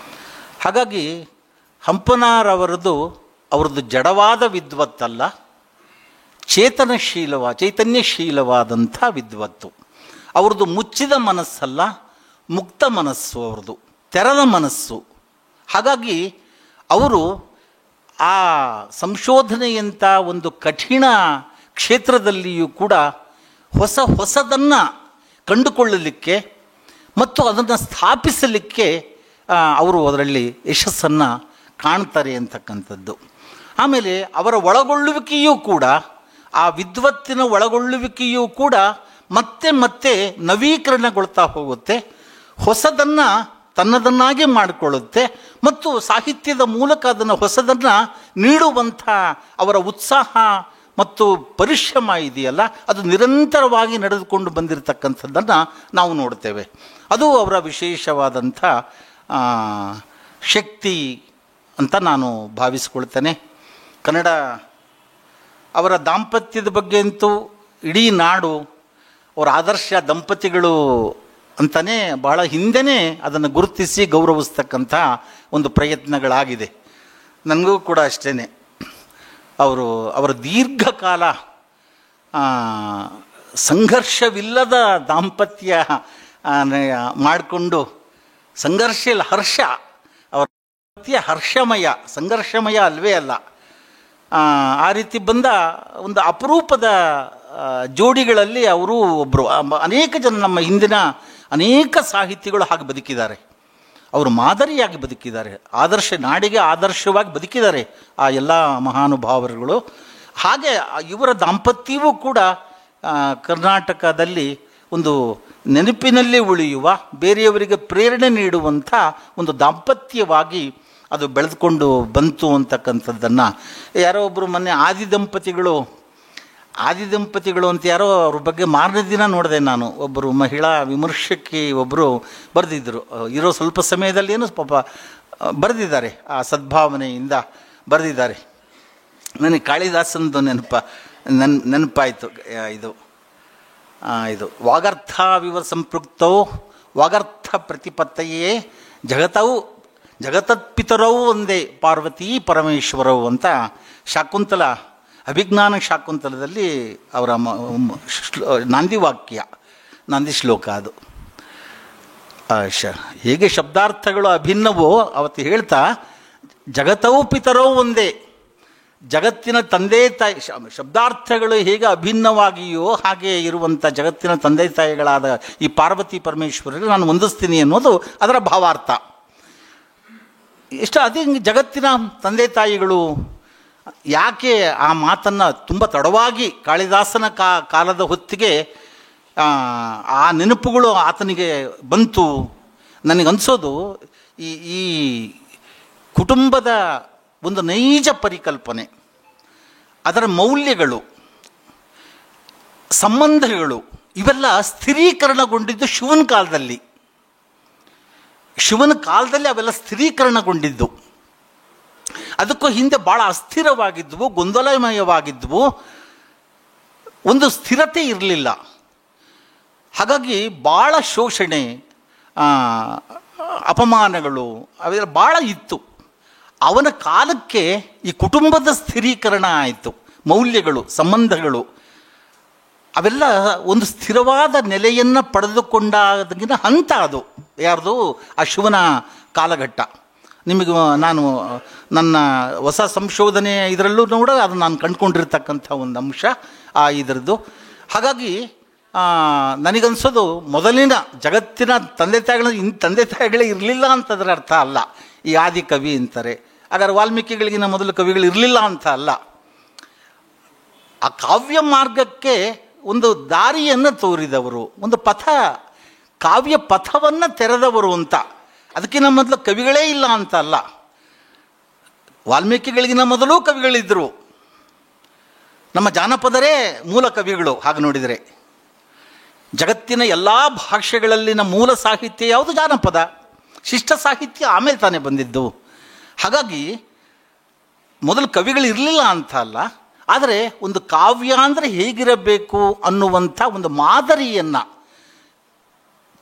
ಹಾಗಾಗಿ ಹಂಪನಾರವರದು ಅವ್ರದ್ದು ಜಡವಾದ ವಿದ್ವತ್ತಲ್ಲ, ಚೈತನ್ಯಶೀಲವಾದಂಥ ವಿದ್ವತ್ತು. ಅವ್ರದ್ದು ಮುಚ್ಚಿದ ಮನಸ್ಸಲ್ಲ, ಮುಕ್ತ ಮನಸ್ಸು, ಅವ್ರದ್ದು ತೆರೆದ ಮನಸ್ಸು. ಹಾಗಾಗಿ ಅವರು ಆ ಸಂಶೋಧನೆಯಂಥ ಒಂದು ಕಠಿಣ ಕ್ಷೇತ್ರದಲ್ಲಿಯೂ ಕೂಡ ಹೊಸದನ್ನು ಕಂಡುಕೊಳ್ಳಲಿಕ್ಕೆ ಮತ್ತು ಅದನ್ನು ಸ್ಥಾಪಿಸಲಿಕ್ಕೆ ಅವರು ಅದರಲ್ಲಿ ಯಶಸ್ಸನ್ನು ಕಾಣ್ತಾರೆ ಅಂತಕ್ಕಂಥದ್ದು. ಆಮೇಲೆ ಅವರ ಒಳಗೊಳ್ಳುವಿಕೆಯೂ ಕೂಡ, ಆ ವಿದ್ವತ್ತಿನ ಒಳಗೊಳ್ಳುವಿಕೆಯೂ ಕೂಡ ಮತ್ತೆ ನವೀಕರಣಗೊಳ್ತಾ ಹೋಗುತ್ತೆ, ಹೊಸದನ್ನು ತನ್ನದನ್ನಾಗಿ ಮಾಡಿಕೊಳ್ಳುತ್ತೆ ಮತ್ತು ಸಾಹಿತ್ಯದ ಮೂಲಕ ಅದನ್ನು ಹೊಸದನ್ನು ನೀಡುವಂಥ ಅವರ ಉತ್ಸಾಹ ಮತ್ತು ಪರಿಶ್ರಮ ಇದೆಯಲ್ಲ, ಅದು ನಿರಂತರವಾಗಿ ನಡೆದುಕೊಂಡು ಬಂದಿರತಕ್ಕಂಥದ್ದನ್ನು ನಾವು ನೋಡ್ತೇವೆ. ಅದು ಅವರ ವಿಶೇಷವಾದಂಥ ಶಕ್ತಿ ಅಂತ ನಾನು ಭಾವಿಸ್ಕೊಳ್ತೇನೆ. ಕನ್ನಡ ಅವರ ದಾಂಪತ್ಯದ ಬಗ್ಗೆ ಅಂತೂ ಇಡೀ ನಾಡು ಅವರ ಆದರ್ಶ ದಂಪತಿಗಳು ಅಂತಲೇ ಬಹಳ ಹಿಂದೆಯೇ ಅದನ್ನು ಗುರುತಿಸಿ ಗೌರವಿಸ್ತಕ್ಕಂಥ ಒಂದು ಪ್ರಯತ್ನಗಳಾಗಿದೆ. ನನಗೂ ಕೂಡ ಅಷ್ಟೇ. ಅವರ ದೀರ್ಘಕಾಲ ಸಂಘರ್ಷವಿಲ್ಲದ ದಾಂಪತ್ಯ ಮಾಡಿಕೊಂಡು, ಸಂಘರ್ಷ ಇಲ್ಲ, ಹರ್ಷ, ಅವರ ದಾಂಪತ್ಯ ಹರ್ಷಮಯ, ಸಂಘರ್ಷಮಯ ಅಲ್ವೇ ಅಲ್ಲ. ಆ ರೀತಿ ಬಂದ ಒಂದು ಅಪರೂಪದ ಜೋಡಿಗಳಲ್ಲಿ ಅವರು ಒಬ್ಬರು. ಅನೇಕ ಜನ ನಮ್ಮ ಹಿಂದಿನ ಅನೇಕ ಸಾಹಿತಿಗಳು ಹಾಗೆ ಬದುಕಿದ್ದಾರೆ. ಅವರು ಮಾದರಿಯಾಗಿ ಬದುಕಿದ್ದಾರೆ, ನಾಡಿಗೆ ಆದರ್ಶವಾಗಿ ಬದುಕಿದ್ದಾರೆ ಆ ಎಲ್ಲ ಮಹಾನುಭಾವರುಗಳು. ಹಾಗೆ ಇವರ ದಾಂಪತ್ಯವೂ ಕೂಡ ಕರ್ನಾಟಕದಲ್ಲಿ ಒಂದು ನೆನಪಿನಲ್ಲಿ ಉಳಿಯುವ, ಬೇರೆಯವರಿಗೆ ಪ್ರೇರಣೆ ನೀಡುವಂಥ ಒಂದು ದಾಂಪತ್ಯವಾಗಿ ಅದು ಬೆಳೆದುಕೊಂಡು ಬಂತು ಅಂತಕ್ಕಂಥದ್ದನ್ನು ಯಾರೋ ಒಬ್ಬರು ಮೊನ್ನೆ ಆದಿದಂಪತಿಗಳು ಅಂತ ಯಾರೋ ಅವ್ರ ಬಗ್ಗೆ ಮಾರನೇ ದಿನ ನೋಡಿದೆ ನಾನು. ಒಬ್ಬರು ಮಹಿಳಾ ವಿಮರ್ಶಕಿ ಒಬ್ಬರು ಬರೆದಿದ್ದರು. ಇರೋ ಸ್ವಲ್ಪ ಸಮಯದಲ್ಲಿ ಏನು ಪಾಪ ಬರೆದಿದ್ದಾರೆ, ಆ ಸದ್ಭಾವನೆಯಿಂದ ಬರೆದಿದ್ದಾರೆ. ನನಗೆ ಕಾಳಿದಾಸನದು ನೆನಪಾಯಿತು. ಇದು ವಾಗರ್ಥವಿವ ಸಂಪೃಕ್ತೌ ವಾಗರ್ಥ ಪ್ರತಿಪತ್ತಯೇ ಜಗತತ್ಪಿತರವು ಒಂದೇ ಪಾರ್ವತಿ ಪರಮೇಶ್ವರವು ಅಂತ ಶಾಕುಂತಲ, ಅಭಿಜ್ಞಾನ ಶಾಕುಂತಲದಲ್ಲಿ ಅವರ ನಾಂದಿ ಶ್ಲೋಕ ಅದು. ಹೇಗೆ ಶಬ್ದಾರ್ಥಗಳು ಅಭಿನ್ನವೋ ಅವತ್ತು ಹೇಳ್ತಾ, ಜಗತವು ಪಿತರವು ಒಂದೇ, ಜಗತ್ತಿನ ತಂದೆ ತಾಯಿ, ಶಬ್ದಾರ್ಥಗಳು ಹೇಗೆ ಅಭಿನ್ನವಾಗಿಯೋ ಹಾಗೆ ಇರುವಂಥ ಜಗತ್ತಿನ ತಂದೆ ತಾಯಿಗಳಾದ ಈ ಪಾರ್ವತಿ ಪರಮೇಶ್ವರರಿಗೆ ನಾನು ವಂದಿಸ್ತೀನಿ ಅನ್ನೋದು ಅದರ ಭಾವಾರ್ಥ. ಅದೇ ಜಗತ್ತಿನ ತಂದೆ ತಾಯಿಗಳು ಯಾಕೆ ಆ ಮಾತನ್ನು ತುಂಬ ತಡವಾಗಿ ಕಾಳಿದಾಸನ ಕಾಲದ ಹೊತ್ತಿಗೆ ಆ ನೆನಪುಗಳು ಆತನಿಗೆ ಬಂತು. ನನಗನ್ಸೋದು ಈ ಕುಟುಂಬದ ಒಂದು ನೈಜ ಪರಿಕಲ್ಪನೆ, ಅದರ ಮೌಲ್ಯಗಳು, ಸಂಬಂಧಗಳು ಇವೆಲ್ಲ ಸ್ಥಿರೀಕರಣಗೊಂಡಿದ್ದು ಶಿವನ ಕಾಲದಲ್ಲಿ ಅವೆಲ್ಲ ಸ್ಥಿರೀಕರಣಗೊಂಡಿದ್ದು. ಅದಕ್ಕೂ ಹಿಂದೆ ಭಾಳ ಅಸ್ಥಿರವಾಗಿದ್ವು, ಗೊಂದಲಮಯವಾಗಿದ್ವು, ಒಂದು ಸ್ಥಿರತೆ ಇರಲಿಲ್ಲ. ಹಾಗಾಗಿ ಭಾಳ ಶೋಷಣೆ, ಅಪಮಾನಗಳು ಅವೆಲ್ಲ ಭಾಳ ಇತ್ತು. ಅವನ ಕಾಲಕ್ಕೆ ಈ ಕುಟುಂಬದ ಸ್ಥಿರೀಕರಣ ಆಯಿತು. ಮೌಲ್ಯಗಳು, ಸಂಬಂಧಗಳು ಅವೆಲ್ಲ ಒಂದು ಸ್ಥಿರವಾದ ನೆಲೆಯನ್ನು ಪಡೆದುಕೊಂಡಾಗಿನ ಹಂತ ಅದು. ಯಾರ್ದು? ಆ ಶಿವನ ಕಾಲಘಟ್ಟ. ನಿಮಗೆ ನಾನು ನನ್ನ ಹೊಸ ಸಂಶೋಧನೆ ಇದರಲ್ಲೂ ಅದು ನಾನು ಕಂಡುಕೊಂಡಿರ್ತಕ್ಕಂಥ ಒಂದು ಅಂಶ ಇದರದ್ದು. ಹಾಗಾಗಿ ನನಗನ್ಸೋದು ಮೊದಲಿನ ಜಗತ್ತಿನ ತಂದೆ ತಾಯಿಗಳೇ ಇರಲಿಲ್ಲ ಅಂತದರ ಅರ್ಥ ಅಲ್ಲ. ಈ ಆದಿ ಕವಿ ಅಂತಾರೆ, ಹಾಗಾದ್ರೆ ವಾಲ್ಮೀಕಿಗಳಿಗಿನ ಮೊದಲು ಕವಿಗಳು ಇರಲಿಲ್ಲ ಅಂತ ಅಲ್ಲ. ಆ ಕಾವ್ಯ ಮಾರ್ಗಕ್ಕೆ ಒಂದು ದಾರಿಯನ್ನು ತೋರಿದವರು, ಒಂದು ಕಾವ್ಯ ಪಥವನ್ನು ತೆರೆದವರು ಅಂತ. ಅದಕ್ಕಿಂತ ಮೊದಲು ಕವಿಗಳೇ ಇಲ್ಲ ಅಂತ ಅಲ್ಲ. ವಾಲ್ಮೀಕಿಗಳಿಗಿನ ಮೊದಲು ಕವಿಗಳಿದ್ದರು. ನಮ್ಮ ಜಾನಪದರೇ ಮೂಲ ಕವಿಗಳು. ಹಾಗೆ ನೋಡಿದರೆ ಜಗತ್ತಿನ ಎಲ್ಲ ಭಾಷೆಗಳಲ್ಲಿನ ಮೂಲ ಸಾಹಿತ್ಯ ಯಾವುದು? ಜಾನಪದ. ಶಿಷ್ಟ ಸಾಹಿತ್ಯ ಆಮೇಲೆ ತಾನೇ ಬಂದಿದ್ದು. ಹಾಗಾಗಿ ಮೊದಲು ಕವಿಗಳು ಇರಲಿಲ್ಲ ಅಂತ ಅಲ್ಲ, ಆದರೆ ಒಂದು ಕಾವ್ಯ ಅಂದರೆ ಹೇಗಿರಬೇಕು ಅನ್ನುವಂಥ ಒಂದು ಮಾದರಿಯನ್ನು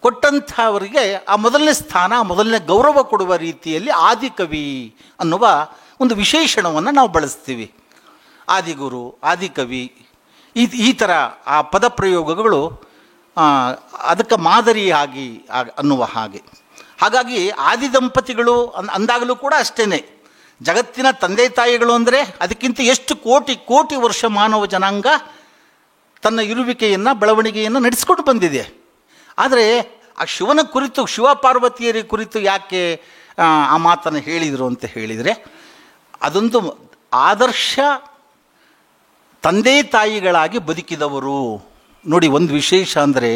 ಕೊಟ್ಟಂಥವರಿಗೆ ಆ ಮೊದಲನೇ ಸ್ಥಾನ, ಮೊದಲನೇ ಗೌರವ ಕೊಡುವ ರೀತಿಯಲ್ಲಿ ಆದಿಕವಿ ಅನ್ನುವ ಒಂದು ವಿಶೇಷಣವನ್ನು ನಾವು ಬಳಸ್ತೀವಿ. ಆದಿಗುರು, ಆದಿಕವಿ, ಈ ಥರ ಆ ಪದಪ್ರಯೋಗಗಳು ಅದಕ್ಕೆ ಮಾದರಿಯಾಗಿ ಅನ್ನುವ ಹಾಗೆ. ಹಾಗಾಗಿ ಆದಿ ದಂಪತಿಗಳು ಅಂದಾಗಲೂ ಕೂಡ ಅಷ್ಟೇ. ಜಗತ್ತಿನ ತಂದೆ ತಾಯಿಗಳು ಅಂದರೆ ಅದಕ್ಕಿಂತ ಎಷ್ಟು ಕೋಟಿ ಕೋಟಿ ವರ್ಷ ಮಾನವ ಜನಾಂಗ ತನ್ನ ಇರುವಿಕೆಯನ್ನು, ಬೆಳವಣಿಗೆಯನ್ನು ನಡೆಸ್ಕೊಂಡು ಬಂದಿದೆ. ಆದರೆ ಆ ಶಿವನ ಕುರಿತು, ಶಿವ ಪಾರ್ವತಿಯರ ಕುರಿತು ಯಾಕೆ ಆ ಮಾತನ್ನು ಹೇಳಿದರು ಅಂತ ಹೇಳಿದರೆ, ಅದೊಂದು ಆದರ್ಶ ತಂದೆ ತಾಯಿಗಳಾಗಿ ಬದುಕಿದವರು. ನೋಡಿ, ಒಂದು ವಿಶೇಷ ಅಂದರೆ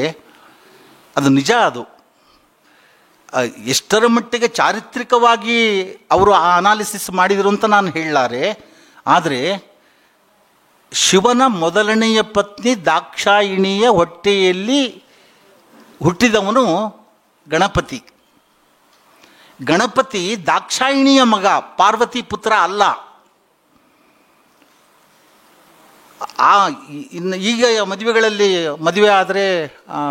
ಅದು ನಿಜ. ಅದು ಎಷ್ಟರ ಮಟ್ಟಿಗೆ ಚಾರಿತ್ರಿಕವಾಗಿ ಅವರು ಆ ಅನಾಲಿಸಿಸ್ ಮಾಡಿದರು ಅಂತ ನಾನು ಹೇಳಲಾರೆ. ಆದರೆ ಶಿವನ ಮೊದಲನೆಯ ಪತ್ನಿ ದಾಕ್ಷಾಯಿಣಿಯ ಹೊಟ್ಟೆಯಲ್ಲಿ ಹುಟ್ಟಿದವನು ಗಣಪತಿ. ಗಣಪತಿ ದಾಕ್ಷಾಯಿಣಿಯ ಮಗ, ಪಾರ್ವತಿ ಪುತ್ರ ಅಲ್ಲ. ಇನ್ನು ಈಗ ಮದುವೆ ಆದರೆ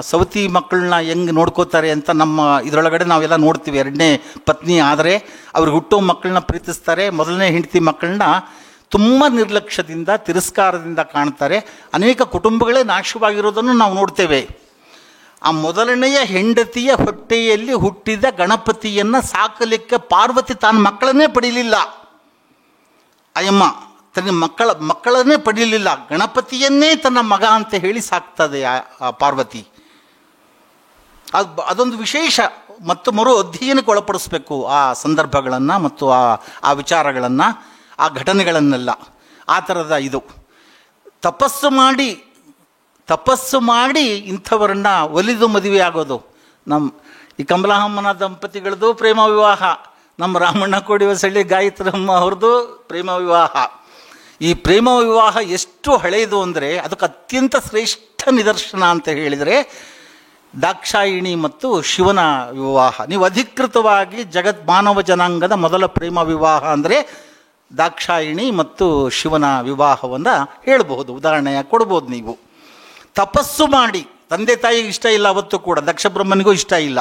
ಸವತಿ ಮಕ್ಕಳನ್ನ ಹೆಂಗೆ ನೋಡ್ಕೋತಾರೆ ಅಂತ ನಮ್ಮ ಇದರೊಳಗಡೆ ನಾವೆಲ್ಲ ನೋಡ್ತೀವಿ. ಎರಡನೇ ಪತ್ನಿ ಆದರೆ ಅವ್ರಿಗೆ ಹುಟ್ಟೋ ಮಕ್ಕಳನ್ನ ಪ್ರೀತಿಸ್ತಾರೆ, ಮೊದಲನೇ ಹೆಂಡತಿ ಮಕ್ಕಳನ್ನ ತುಂಬ ನಿರ್ಲಕ್ಷ್ಯದಿಂದ, ತಿರಸ್ಕಾರದಿಂದ ಕಾಣ್ತಾರೆ. ಅನೇಕ ಕುಟುಂಬಗಳೇ ನಾಶವಾಗಿರೋದನ್ನು ನಾವು ನೋಡ್ತೇವೆ. ಆ ಮೊದಲನೆಯ ಹೆಂಡತಿಯ ಹೊಟ್ಟೆಯಲ್ಲಿ ಹುಟ್ಟಿದ ಗಣಪತಿಯನ್ನು ಸಾಕಲಿಕ್ಕೆ ಪಾರ್ವತಿ ತಾನು ಮಕ್ಕಳನ್ನೇ ಪಡೀಲಿಲ್ಲ. ಅಯ್ಯಮ್ಮ ತನ್ನ ಮಕ್ಕಳನ್ನೇ ಪಡೀಲಿಲ್ಲ, ಗಣಪತಿಯನ್ನೇ ತನ್ನ ಮಗ ಅಂತ ಹೇಳಿ ಸಾಕ್ತದೆ ಆ ಪಾರ್ವತಿ. ಅದೊಂದು ವಿಶೇಷ ಮತ್ತು ಮರು ಅಧ್ಯಯನಕ್ಕೆ ಒಳಪಡಿಸ್ಬೇಕು ಆ ಸಂದರ್ಭಗಳನ್ನು ಮತ್ತು ಆ ವಿಚಾರಗಳನ್ನು, ಆ ಘಟನೆಗಳನ್ನೆಲ್ಲ. ಆ ಥರದ ಇದು ತಪಸ್ಸು ಮಾಡಿ ಇಂಥವರನ್ನ ಒಲಿದು ಮದುವೆ ಆಗೋದು. ಈ ಕಮಲಾಹಮ್ಮನ ದಂಪತಿಗಳದ್ದು ಪ್ರೇಮ ವಿವಾಹ, ನಮ್ಮ ರಾಮಣ್ಣ ಕೋಡಿವಸಳ್ಳಿ ಗಾಯತ್ರಮ್ಮ ಅವ್ರದ್ದು ಪ್ರೇಮ ವಿವಾಹ. ಈ ಪ್ರೇಮ ವಿವಾಹ ಎಷ್ಟು ಹಳೆಯದು ಅಂದರೆ ಅದಕ್ಕೆ ಅತ್ಯಂತ ಶ್ರೇಷ್ಠ ನಿದರ್ಶನ ಅಂತ ಹೇಳಿದರೆ ದಾಕ್ಷಾಯಿಣಿ ಮತ್ತು ಶಿವನ ವಿವಾಹ. ನೀವು ಅಧಿಕೃತವಾಗಿ ಮಾನವ ಜನಾಂಗದ ಮೊದಲ ಪ್ರೇಮ ವಿವಾಹ ಅಂದರೆ ದಾಕ್ಷಾಯಿಣಿ ಮತ್ತು ಶಿವನ ವಿವಾಹವನ್ನು ಹೇಳಬಹುದು, ಉದಾಹರಣೆಯಾಗಿ ಕೊಡ್ಬೋದು. ನೀವು ತಪಸ್ಸು ಮಾಡಿ, ತಂದೆ ತಾಯಿಗೆ ಇಷ್ಟ ಇಲ್ಲ ಅವತ್ತು ಕೂಡ, ದಕ್ಷ ಬ್ರಹ್ಮನಿಗೂ ಇಷ್ಟ ಇಲ್ಲ.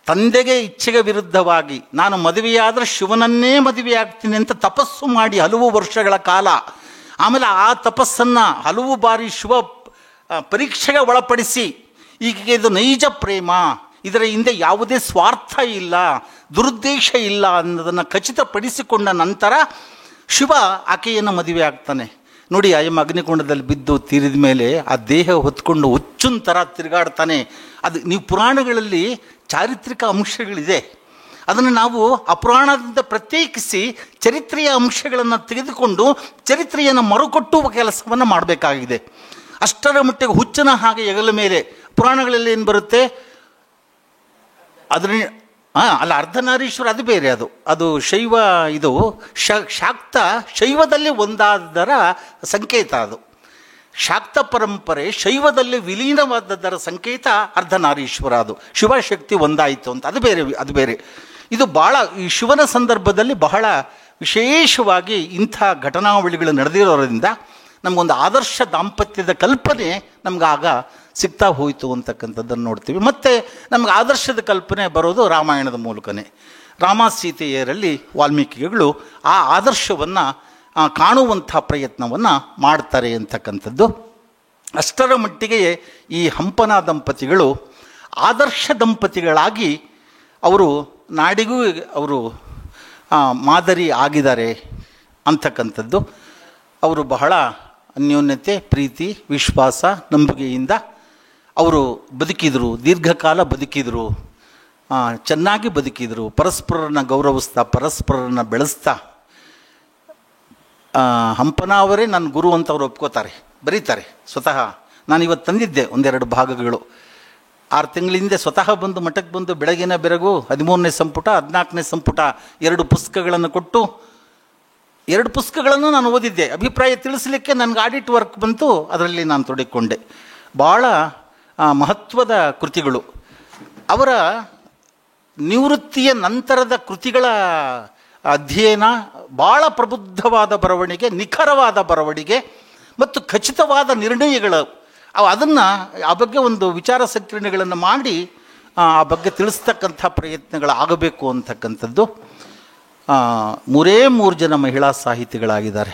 ತಂದೆಗೆ ಇಚ್ಛೆಗೆ ವಿರುದ್ಧವಾಗಿ ನಾನು ಮದುವೆಯಾದರೆ ಶಿವನನ್ನೇ ಮದುವೆ ಆಗ್ತೀನಿ ಅಂತ ತಪಸ್ಸು ಮಾಡಿ ಹಲವು ವರ್ಷಗಳ ಕಾಲ, ಆಮೇಲೆ ಆ ತಪಸ್ಸನ್ನು ಹಲವು ಬಾರಿ ಶಿವ ಪರೀಕ್ಷೆಗೆ ಒಳಪಡಿಸಿ, ಈಗ ಇದು ನೈಜ ಪ್ರೇಮ, ಇದರ ಹಿಂದೆ ಯಾವುದೇ ಸ್ವಾರ್ಥ ಇಲ್ಲ, ದುರುದ್ದೇಶ ಇಲ್ಲ ಅನ್ನೋದನ್ನು ಖಚಿತಪಡಿಸಿಕೊಂಡ ನಂತರ ಶಿವ ಆಕೆಯನ್ನು ಮದುವೆ ಆಗ್ತಾನೆ. ನೋಡಿ, ಅಯ್ಯಮ್ಮ ಅಗ್ನಿಕೊಂಡದಲ್ಲಿ ಬಿದ್ದು ತೀರಿದ ಮೇಲೆ ಆ ದೇಹ ಹೊತ್ಕೊಂಡು ಹುಚ್ಚುನ್ ಥರ ತಿರುಗಾಡ್ತಾನೆ. ಅದು ನೀವು ಪುರಾಣಗಳಲ್ಲಿ ಚಾರಿತ್ರಿಕ ಅಂಶಗಳಿದೆ, ಅದನ್ನು ನಾವು ಅಪುರಾಣದಿಂದ ಪ್ರತ್ಯೇಕಿಸಿ ಚರಿತ್ರೆಯ ಅಂಶಗಳನ್ನು ತೆಗೆದುಕೊಂಡು ಚರಿತ್ರೆಯನ್ನು ಮರುಕಟ್ಟುವ ಕೆಲಸವನ್ನು ಮಾಡಬೇಕಾಗಿದೆ. ಅಷ್ಟರ ಮಟ್ಟಿಗೆ ಹುಚ್ಚನ ಹಾಗೆ ಹೆಗಲ ಮೇಲೆ ಪುರಾಣಗಳಲ್ಲಿ ಏನು ಬರುತ್ತೆ, ಅದರ ಅಲ್ಲ, ಅರ್ಧನಾರೀಶ್ವರ ಅದು ಬೇರೆ, ಅದು ಶೈವ, ಇದು ಶಾಕ್ತ ಶೈವದಲ್ಲಿ ಒಂದಾದರ ಸಂಕೇತ. ಅದು ಶಾಕ್ತ ಪರಂಪರೆ ಶೈವದಲ್ಲಿ ವಿಲೀನವಾದದರ ಸಂಕೇತ ಅರ್ಧನಾರೀಶ್ವರ. ಅದು ಶಿವಶಕ್ತಿ ಒಂದಾಯಿತು ಅಂತ, ಅದು ಬೇರೆ. ಇದು ಭಾಳ ಈ ಶಿವನ ಸಂದರ್ಭದಲ್ಲಿ ಬಹಳ ವಿಶೇಷವಾಗಿ ಇಂಥ ಘಟನಾವಳಿಗಳು ನಡೆದಿರೋದ್ರಿಂದ ನಮಗೊಂದು ಆದರ್ಶ ದಾಂಪತ್ಯದ ಕಲ್ಪನೆ ನಮಗಾಗ ಸಿಗ್ತಾ ಹೋಯಿತು ಅಂತಕ್ಕಂಥದ್ದನ್ನು ನೋಡ್ತೀವಿ. ಮತ್ತು ನಮ್ಗೆ ಆದರ್ಶದ ಕಲ್ಪನೆ ಬರೋದು ರಾಮಾಯಣದ ಮೂಲಕನೇ. ರಾಮ ಸೀತೆಯರಲ್ಲಿ ವಾಲ್ಮೀಕಿಗಳು ಆ ಆದರ್ಶವನ್ನು ಕಾಣುವಂಥ ಪ್ರಯತ್ನವನ್ನು ಮಾಡ್ತಾರೆ ಅಂತಕ್ಕಂಥದ್ದು. ಅಷ್ಟರ ಮಟ್ಟಿಗೆ ಈ ಹಂಪನ ದಂಪತಿಗಳು ಆದರ್ಶ ದಂಪತಿಗಳಾಗಿ ಅವರು ನಾಡಿಗೂ ಅವರು ಮಾದರಿ ಆಗಿದ್ದಾರೆ ಅಂತಕ್ಕಂಥದ್ದು. ಅವರು ಬಹಳ ಅನ್ಯೋನ್ಯತೆ, ಪ್ರೀತಿ, ವಿಶ್ವಾಸ, ನಂಬಿಕೆಯಿಂದ ಅವರು ಬದುಕಿದರು, ದೀರ್ಘಕಾಲ ಬದುಕಿದರು, ಚೆನ್ನಾಗಿ ಬದುಕಿದರು, ಪರಸ್ಪರರನ್ನ ಗೌರವಿಸ್ತಾ, ಪರಸ್ಪರರನ್ನ ಬೆಳೆಸ್ತಾ. ಹಂಪನ ಅವರೇ ನನ್ನ ಗುರು ಅಂತ ಅವರು ಒಪ್ಕೋತಾರೆ, ಬರೀತಾರೆ ಸ್ವತಃ. ನಾನಿವತ್ತು ತಂದಿದ್ದೆ ಒಂದೆರಡು ಭಾಗಗಳು. 6 ತಿಂಗಳ ಹಿಂದೆ ಸ್ವತಃ ಬಂದು ಮಠಕ್ಕೆ ಬಂದು ಬೆಳಗಿನ ಬೆರಗು 13ನೇ ಸಂಪುಟ 14ನೇ ಸಂಪುಟ 2 ಪುಸ್ತಕಗಳನ್ನು ಕೊಟ್ಟು 2 ಪುಸ್ತಕಗಳನ್ನು ನಾನು ಓದಿದ್ದೆ. ಅಭಿಪ್ರಾಯ ತಿಳಿಸಲಿಕ್ಕೆ ನನಗೆ ಆಡಿಟ್ ವರ್ಕ್ ಬಂತು, ಅದರಲ್ಲಿ ನಾನು ತೊಡಗಿಕೊಂಡೆ. ಭಾಳ ಮಹತ್ವದ ಕೃತಿಗಳು. ಅವರ ನಿವೃತ್ತಿಯ ನಂತರದ ಕೃತಿಗಳ ಅಧ್ಯಯನ, ಭಾಳ ಪ್ರಬುದ್ಧವಾದ ಬರವಣಿಗೆ, ನಿಖರವಾದ ಬರವಣಿಗೆ ಮತ್ತು ಖಚಿತವಾದ ನಿರ್ಣಯಗಳು. ಅದನ್ನು ಆ ಬಗ್ಗೆ ಒಂದು ವಿಚಾರ ಸಂಕಿರಣೆಗಳನ್ನು ಮಾಡಿ ಆ ಬಗ್ಗೆ ತಿಳಿಸ್ತಕ್ಕಂಥ ಪ್ರಯತ್ನಗಳಾಗಬೇಕು ಅಂತಕ್ಕಂಥದ್ದು. 3 ಜನ ಮಹಿಳಾ ಸಾಹಿತಿಗಳಾಗಿದ್ದಾರೆ.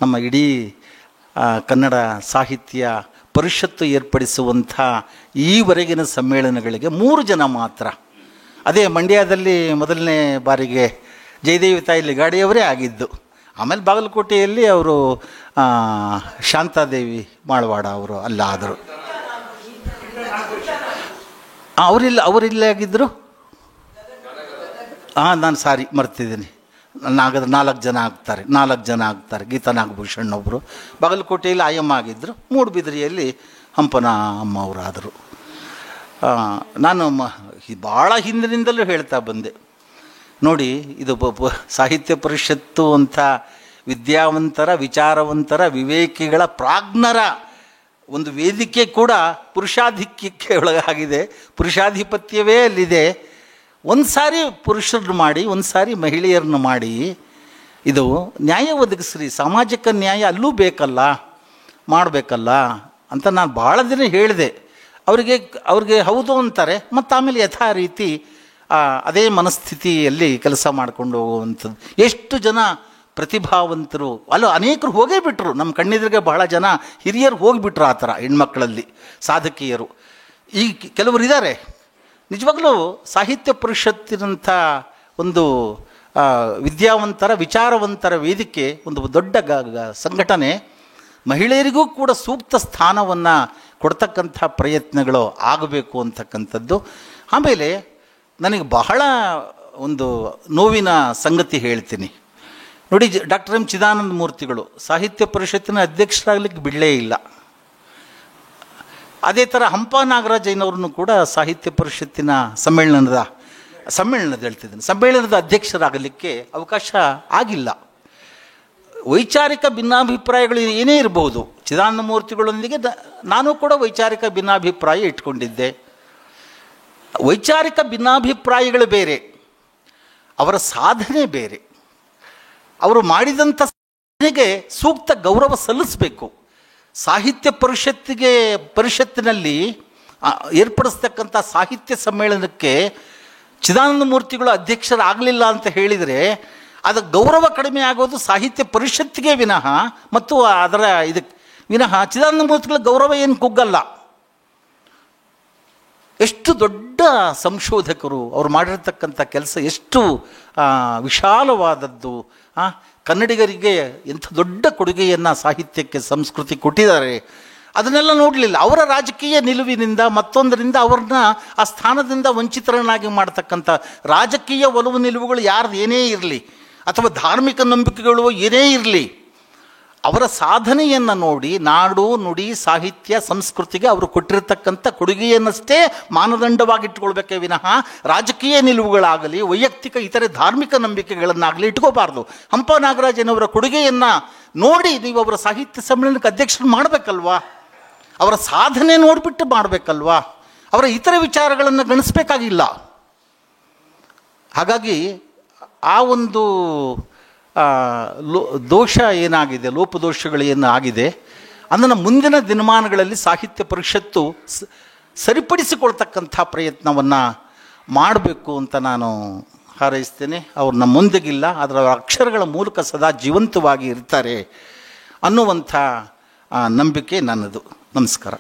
ನಮ್ಮ ಇಡೀ ಕನ್ನಡ ಸಾಹಿತ್ಯ ಪರಿಷತ್ತು ಏರ್ಪಡಿಸುವಂಥ ಈವರೆಗಿನ ಸಮ್ಮೇಳನಗಳಿಗೆ 3 ಜನ ಮಾತ್ರ. ಅದೇ ಮಂಡ್ಯದಲ್ಲಿ ಮೊದಲನೇ ಬಾರಿಗೆ ಜಯದೇವಿ ತಾಯಿ ಲಿಗಾಡಿಯವರೇ ಆಗಿದ್ದು. ಆಮೇಲೆ ಬಾಗಲಕೋಟೆಯಲ್ಲಿ ಅವರು ಶಾಂತಾದೇವಿ ಮಾಳವಾಡ ಅವರು ಅಲ್ಲ ಆದರು. ಅವರಿಲ್ಲ ಆಗಿದ್ದರು. ನಾನು ಸಾರಿ ಮರ್ತಿದ್ದೀನಿ. ನಾಗದ 4 ಜನ ಆಗ್ತಾರೆ. ಗೀತಾ ನಾಗಭೂಷಣ್ ಒಬ್ಬರು ಬಾಗಲಕೋಟೆಯಲ್ಲಿ ಆಯಮ್ಮ ಆಗಿದ್ದರು. ಮೂಡುಬಿದಿರೆಯಲ್ಲಿ ಹಂಪನ ಅಮ್ಮ ಅವರಾದರು. ನಾನು ಭಾಳ ಹಿಂದಿನಿಂದಲೂ ಹೇಳ್ತಾ ಬಂದೆ ನೋಡಿ, ಇದು ಸಾಹಿತ್ಯ ಪರಿಷತ್ತು ಅಂತ ವಿದ್ಯಾವಂತರ, ವಿಚಾರವಂತರ, ವಿವೇಕಿಗಳ, ಪ್ರಾಜ್ಞರ ಒಂದು ವೇದಿಕೆ ಕೂಡ ಪುರುಷಾಧಿಕ್ಯಕ್ಕೆ ಒಳಗಾಗಿದೆ. ಪುರುಷಾಧಿಪತ್ಯವೇ ಅಲ್ಲಿದೆ. ಒಂದು ಸಾರಿ ಪುರುಷರನ್ನು ಮಾಡಿ, ಒಂದು ಸಾರಿ ಮಹಿಳೆಯರನ್ನು ಮಾಡಿ, ಇದು ನ್ಯಾಯ ಒದಗಿಸ್ರಿ, ಸಾಮಾಜಿಕ ನ್ಯಾಯ ಅಲ್ಲೂ ಬೇಕಲ್ಲ, ಮಾಡಬೇಕಲ್ಲ ಅಂತ ನಾನು ಭಾಳ ದಿನ ಹೇಳಿದೆ. ಅವ್ರಿಗೆ ಹೌದು ಅಂತಾರೆ, ಮತ್ತು ಆಮೇಲೆ ಯಥಾ ರೀತಿ ಅದೇ ಮನಸ್ಥಿತಿಯಲ್ಲಿ ಕೆಲಸ ಮಾಡಿಕೊಂಡು ಹೋಗುವಂಥದ್ದು. ಎಷ್ಟು ಜನ ಪ್ರತಿಭಾವಂತರು ಅನೇಕರು ಹೋಗೇ ಬಿಟ್ಟರು. ನಮ್ಮ ಕಣ್ಣೆದುರಿಗೆ ಬಹಳ ಜನ ಹಿರಿಯರು ಹೋಗಿಬಿಟ್ರು ಆ ಥರ ಹೆಣ್ಮಕ್ಕಳಲ್ಲಿ ಸಾಧಕಿಯರು. ಈ ಕೆಲವರು ಇದ್ದಾರೆ. ನಿಜವಾಗಲೂ ಸಾಹಿತ್ಯ ಪರಿಷತ್ತಿನಂಥ ಒಂದು ವಿದ್ಯಾವಂತರ, ವಿಚಾರವಂತರ ವೇದಿಕೆ, ಒಂದು ದೊಡ್ಡ ಸಂಘಟನೆ, ಮಹಿಳೆಯರಿಗೂ ಕೂಡ ಸೂಕ್ತ ಸ್ಥಾನವನ್ನು ಕೊಡ್ತಕ್ಕಂಥ ಪ್ರಯತ್ನಗಳು ಆಗಬೇಕು ಅಂತಕ್ಕಂಥದ್ದು. ಆಮೇಲೆ ನನಗೆ ಬಹಳ ಒಂದು ನೋವಿನ ಸಂಗತಿ ಹೇಳ್ತೀನಿ ನೋಡಿ. ಡಾಕ್ಟರ್ ಎಂ ಚಿದಾನಂದ ಮೂರ್ತಿಗಳು ಸಾಹಿತ್ಯ ಪರಿಷತ್ತಿನ ಅಧ್ಯಕ್ಷರಾಗಲಿಕ್ಕೆ ಬಿಡಲೇ ಇಲ್ಲ. ಅದೇ ಥರ ಹಂಪ ನಾಗರಾಜಯ್ಯನವ್ರನ್ನು ಕೂಡ ಸಾಹಿತ್ಯ ಪರಿಷತ್ತಿನ ಸಮ್ಮೇಳನದ ಅಧ್ಯಕ್ಷರಾಗಲಿಕ್ಕೆ ಅವಕಾಶ ಆಗಿಲ್ಲ. ವೈಚಾರಿಕ ಭಿನ್ನಾಭಿಪ್ರಾಯಗಳು ಏನೇ ಇರಬಹುದು. ಚಿದಾನಂದ ಮೂರ್ತಿಗಳೊಂದಿಗೆ ನಾನು ಕೂಡ ವೈಚಾರಿಕ ಭಿನ್ನಾಭಿಪ್ರಾಯ ಇಟ್ಕೊಂಡಿದ್ದೆ. ವೈಚಾರಿಕ ಭಿನ್ನಾಭಿಪ್ರಾಯಗಳು ಬೇರೆ, ಅವರ ಸಾಧನೆ ಬೇರೆ. ಅವರು ಮಾಡಿದಂಥ ಸಾಧನೆಗೆ ಸೂಕ್ತ ಗೌರವ ಸಲ್ಲಿಸಬೇಕು. ಸಾಹಿತ್ಯ ಪರಿಷತ್ತಿನಲ್ಲಿ ಏರ್ಪಡಿಸ್ತಕ್ಕಂಥ ಸಾಹಿತ್ಯ ಸಮ್ಮೇಳನಕ್ಕೆ ಚಿದಾನಂದ ಮೂರ್ತಿಗಳು ಅಧ್ಯಕ್ಷರಾಗಲಿಲ್ಲ ಅಂತ ಹೇಳಿದರೆ ಅದಕ್ಕೆ ಗೌರವ ಕಡಿಮೆ ಆಗೋದು ಸಾಹಿತ್ಯ ಪರಿಷತ್ತಿಗೆ ವಿನಃ, ಮತ್ತು ಅದರ ಇದಕ್ಕೆ ವಿನಃ ಚಿದಾನಂದ ಮೂರ್ತಿಗಳ ಗೌರವ ಏನು ಕುಗ್ಗಲ್ಲ. ಎಷ್ಟು ದೊಡ್ಡ ಸಂಶೋಧಕರು, ಅವರು ಮಾಡಿರ್ತಕ್ಕಂಥ ಕೆಲಸ ಎಷ್ಟು ವಿಶಾಲವಾದದ್ದು. ಕನ್ನಡಿಗರಿಗೆ ಎಂಥ ದೊಡ್ಡ ಕೊಡುಗೆಯನ್ನು ಸಾಹಿತ್ಯಕ್ಕೆ, ಸಂಸ್ಕೃತಿ ಕೊಟ್ಟಿದ್ದಾರೆ. ಅದನ್ನೆಲ್ಲ ನೋಡಲಿಲ್ಲ. ಅವರ ರಾಜಕೀಯ ನಿಲುವಿನಿಂದ ಮತ್ತೊಂದರಿಂದ ಅವ್ರನ್ನ ಆ ಸ್ಥಾನದಿಂದ ವಂಚಿತರನ್ನಾಗಿ ಮಾಡ್ತಕ್ಕಂಥ ರಾಜಕೀಯ ಒಲವು ನಿಲುವುಗಳು ಯಾರ್ದು ಏನೇ ಇರಲಿ, ಅಥವಾ ಧಾರ್ಮಿಕ ನಂಬಿಕೆಗಳು ಏನೇ ಇರಲಿ, ಅವರ ಸಾಧನೆಯನ್ನು ನೋಡಿ ನಾಡು, ನುಡಿ, ಸಾಹಿತ್ಯ, ಸಂಸ್ಕೃತಿಗೆ ಅವರು ಕೊಟ್ಟಿರತಕ್ಕಂಥ ಕೊಡುಗೆಯನ್ನಷ್ಟೇ ಮಾನದಂಡವಾಗಿಟ್ಕೊಳ್ಬೇಕೇ ವಿನಃ ರಾಜಕೀಯ ನಿಲುವುಗಳಾಗಲಿ, ವೈಯಕ್ತಿಕ ಇತರೆ ಧಾರ್ಮಿಕ ನಂಬಿಕೆಗಳನ್ನಾಗಲಿ ಇಟ್ಕೋಬಾರ್ದು. ಹಂಪ ನಾಗರಾಜನವರ ಕೊಡುಗೆಯನ್ನು ನೋಡಿ ನೀವು ಅವರ ಸಾಹಿತ್ಯ ಸಮ್ಮೇಳನಕ್ಕೆ ಅಧ್ಯಕ್ಷರು ಮಾಡಬೇಕಲ್ವಾ? ಅವರ ಸಾಧನೆ ನೋಡಿಬಿಟ್ಟು ಮಾಡಬೇಕಲ್ವಾ? ಅವರ ಇತರೆ ವಿಚಾರಗಳನ್ನು ಗಣಿಸಬೇಕಾಗಿಲ್ಲ. ಹಾಗಾಗಿ ಆ ಒಂದು ದೋಷ ಏನಾಗಿದೆ, ಲೋಪದೋಷಗಳು ಏನು ಆಗಿದೆ, ಅದನ್ನು ಮುಂದಿನ ದಿನಮಾನಗಳಲ್ಲಿ ಸಾಹಿತ್ಯ ಪರಿಷತ್ತು ಸರಿಪಡಿಸಿಕೊಳ್ತಕ್ಕಂಥ ಪ್ರಯತ್ನವನ್ನು ಮಾಡಬೇಕು ಅಂತ ನಾನು ಹಾರೈಸ್ತೇನೆ. ಅವ್ರು ನಮ್ಮ ಮುಂದೆಗಿಲ್ಲ, ಅದರ ಅಕ್ಷರಗಳ ಮೂಲಕ ಸದಾ ಜೀವಂತವಾಗಿ ಇರ್ತಾರೆ ಅನ್ನುವಂಥ ನಂಬಿಕೆ ನನ್ನದು. ನಮಸ್ಕಾರ.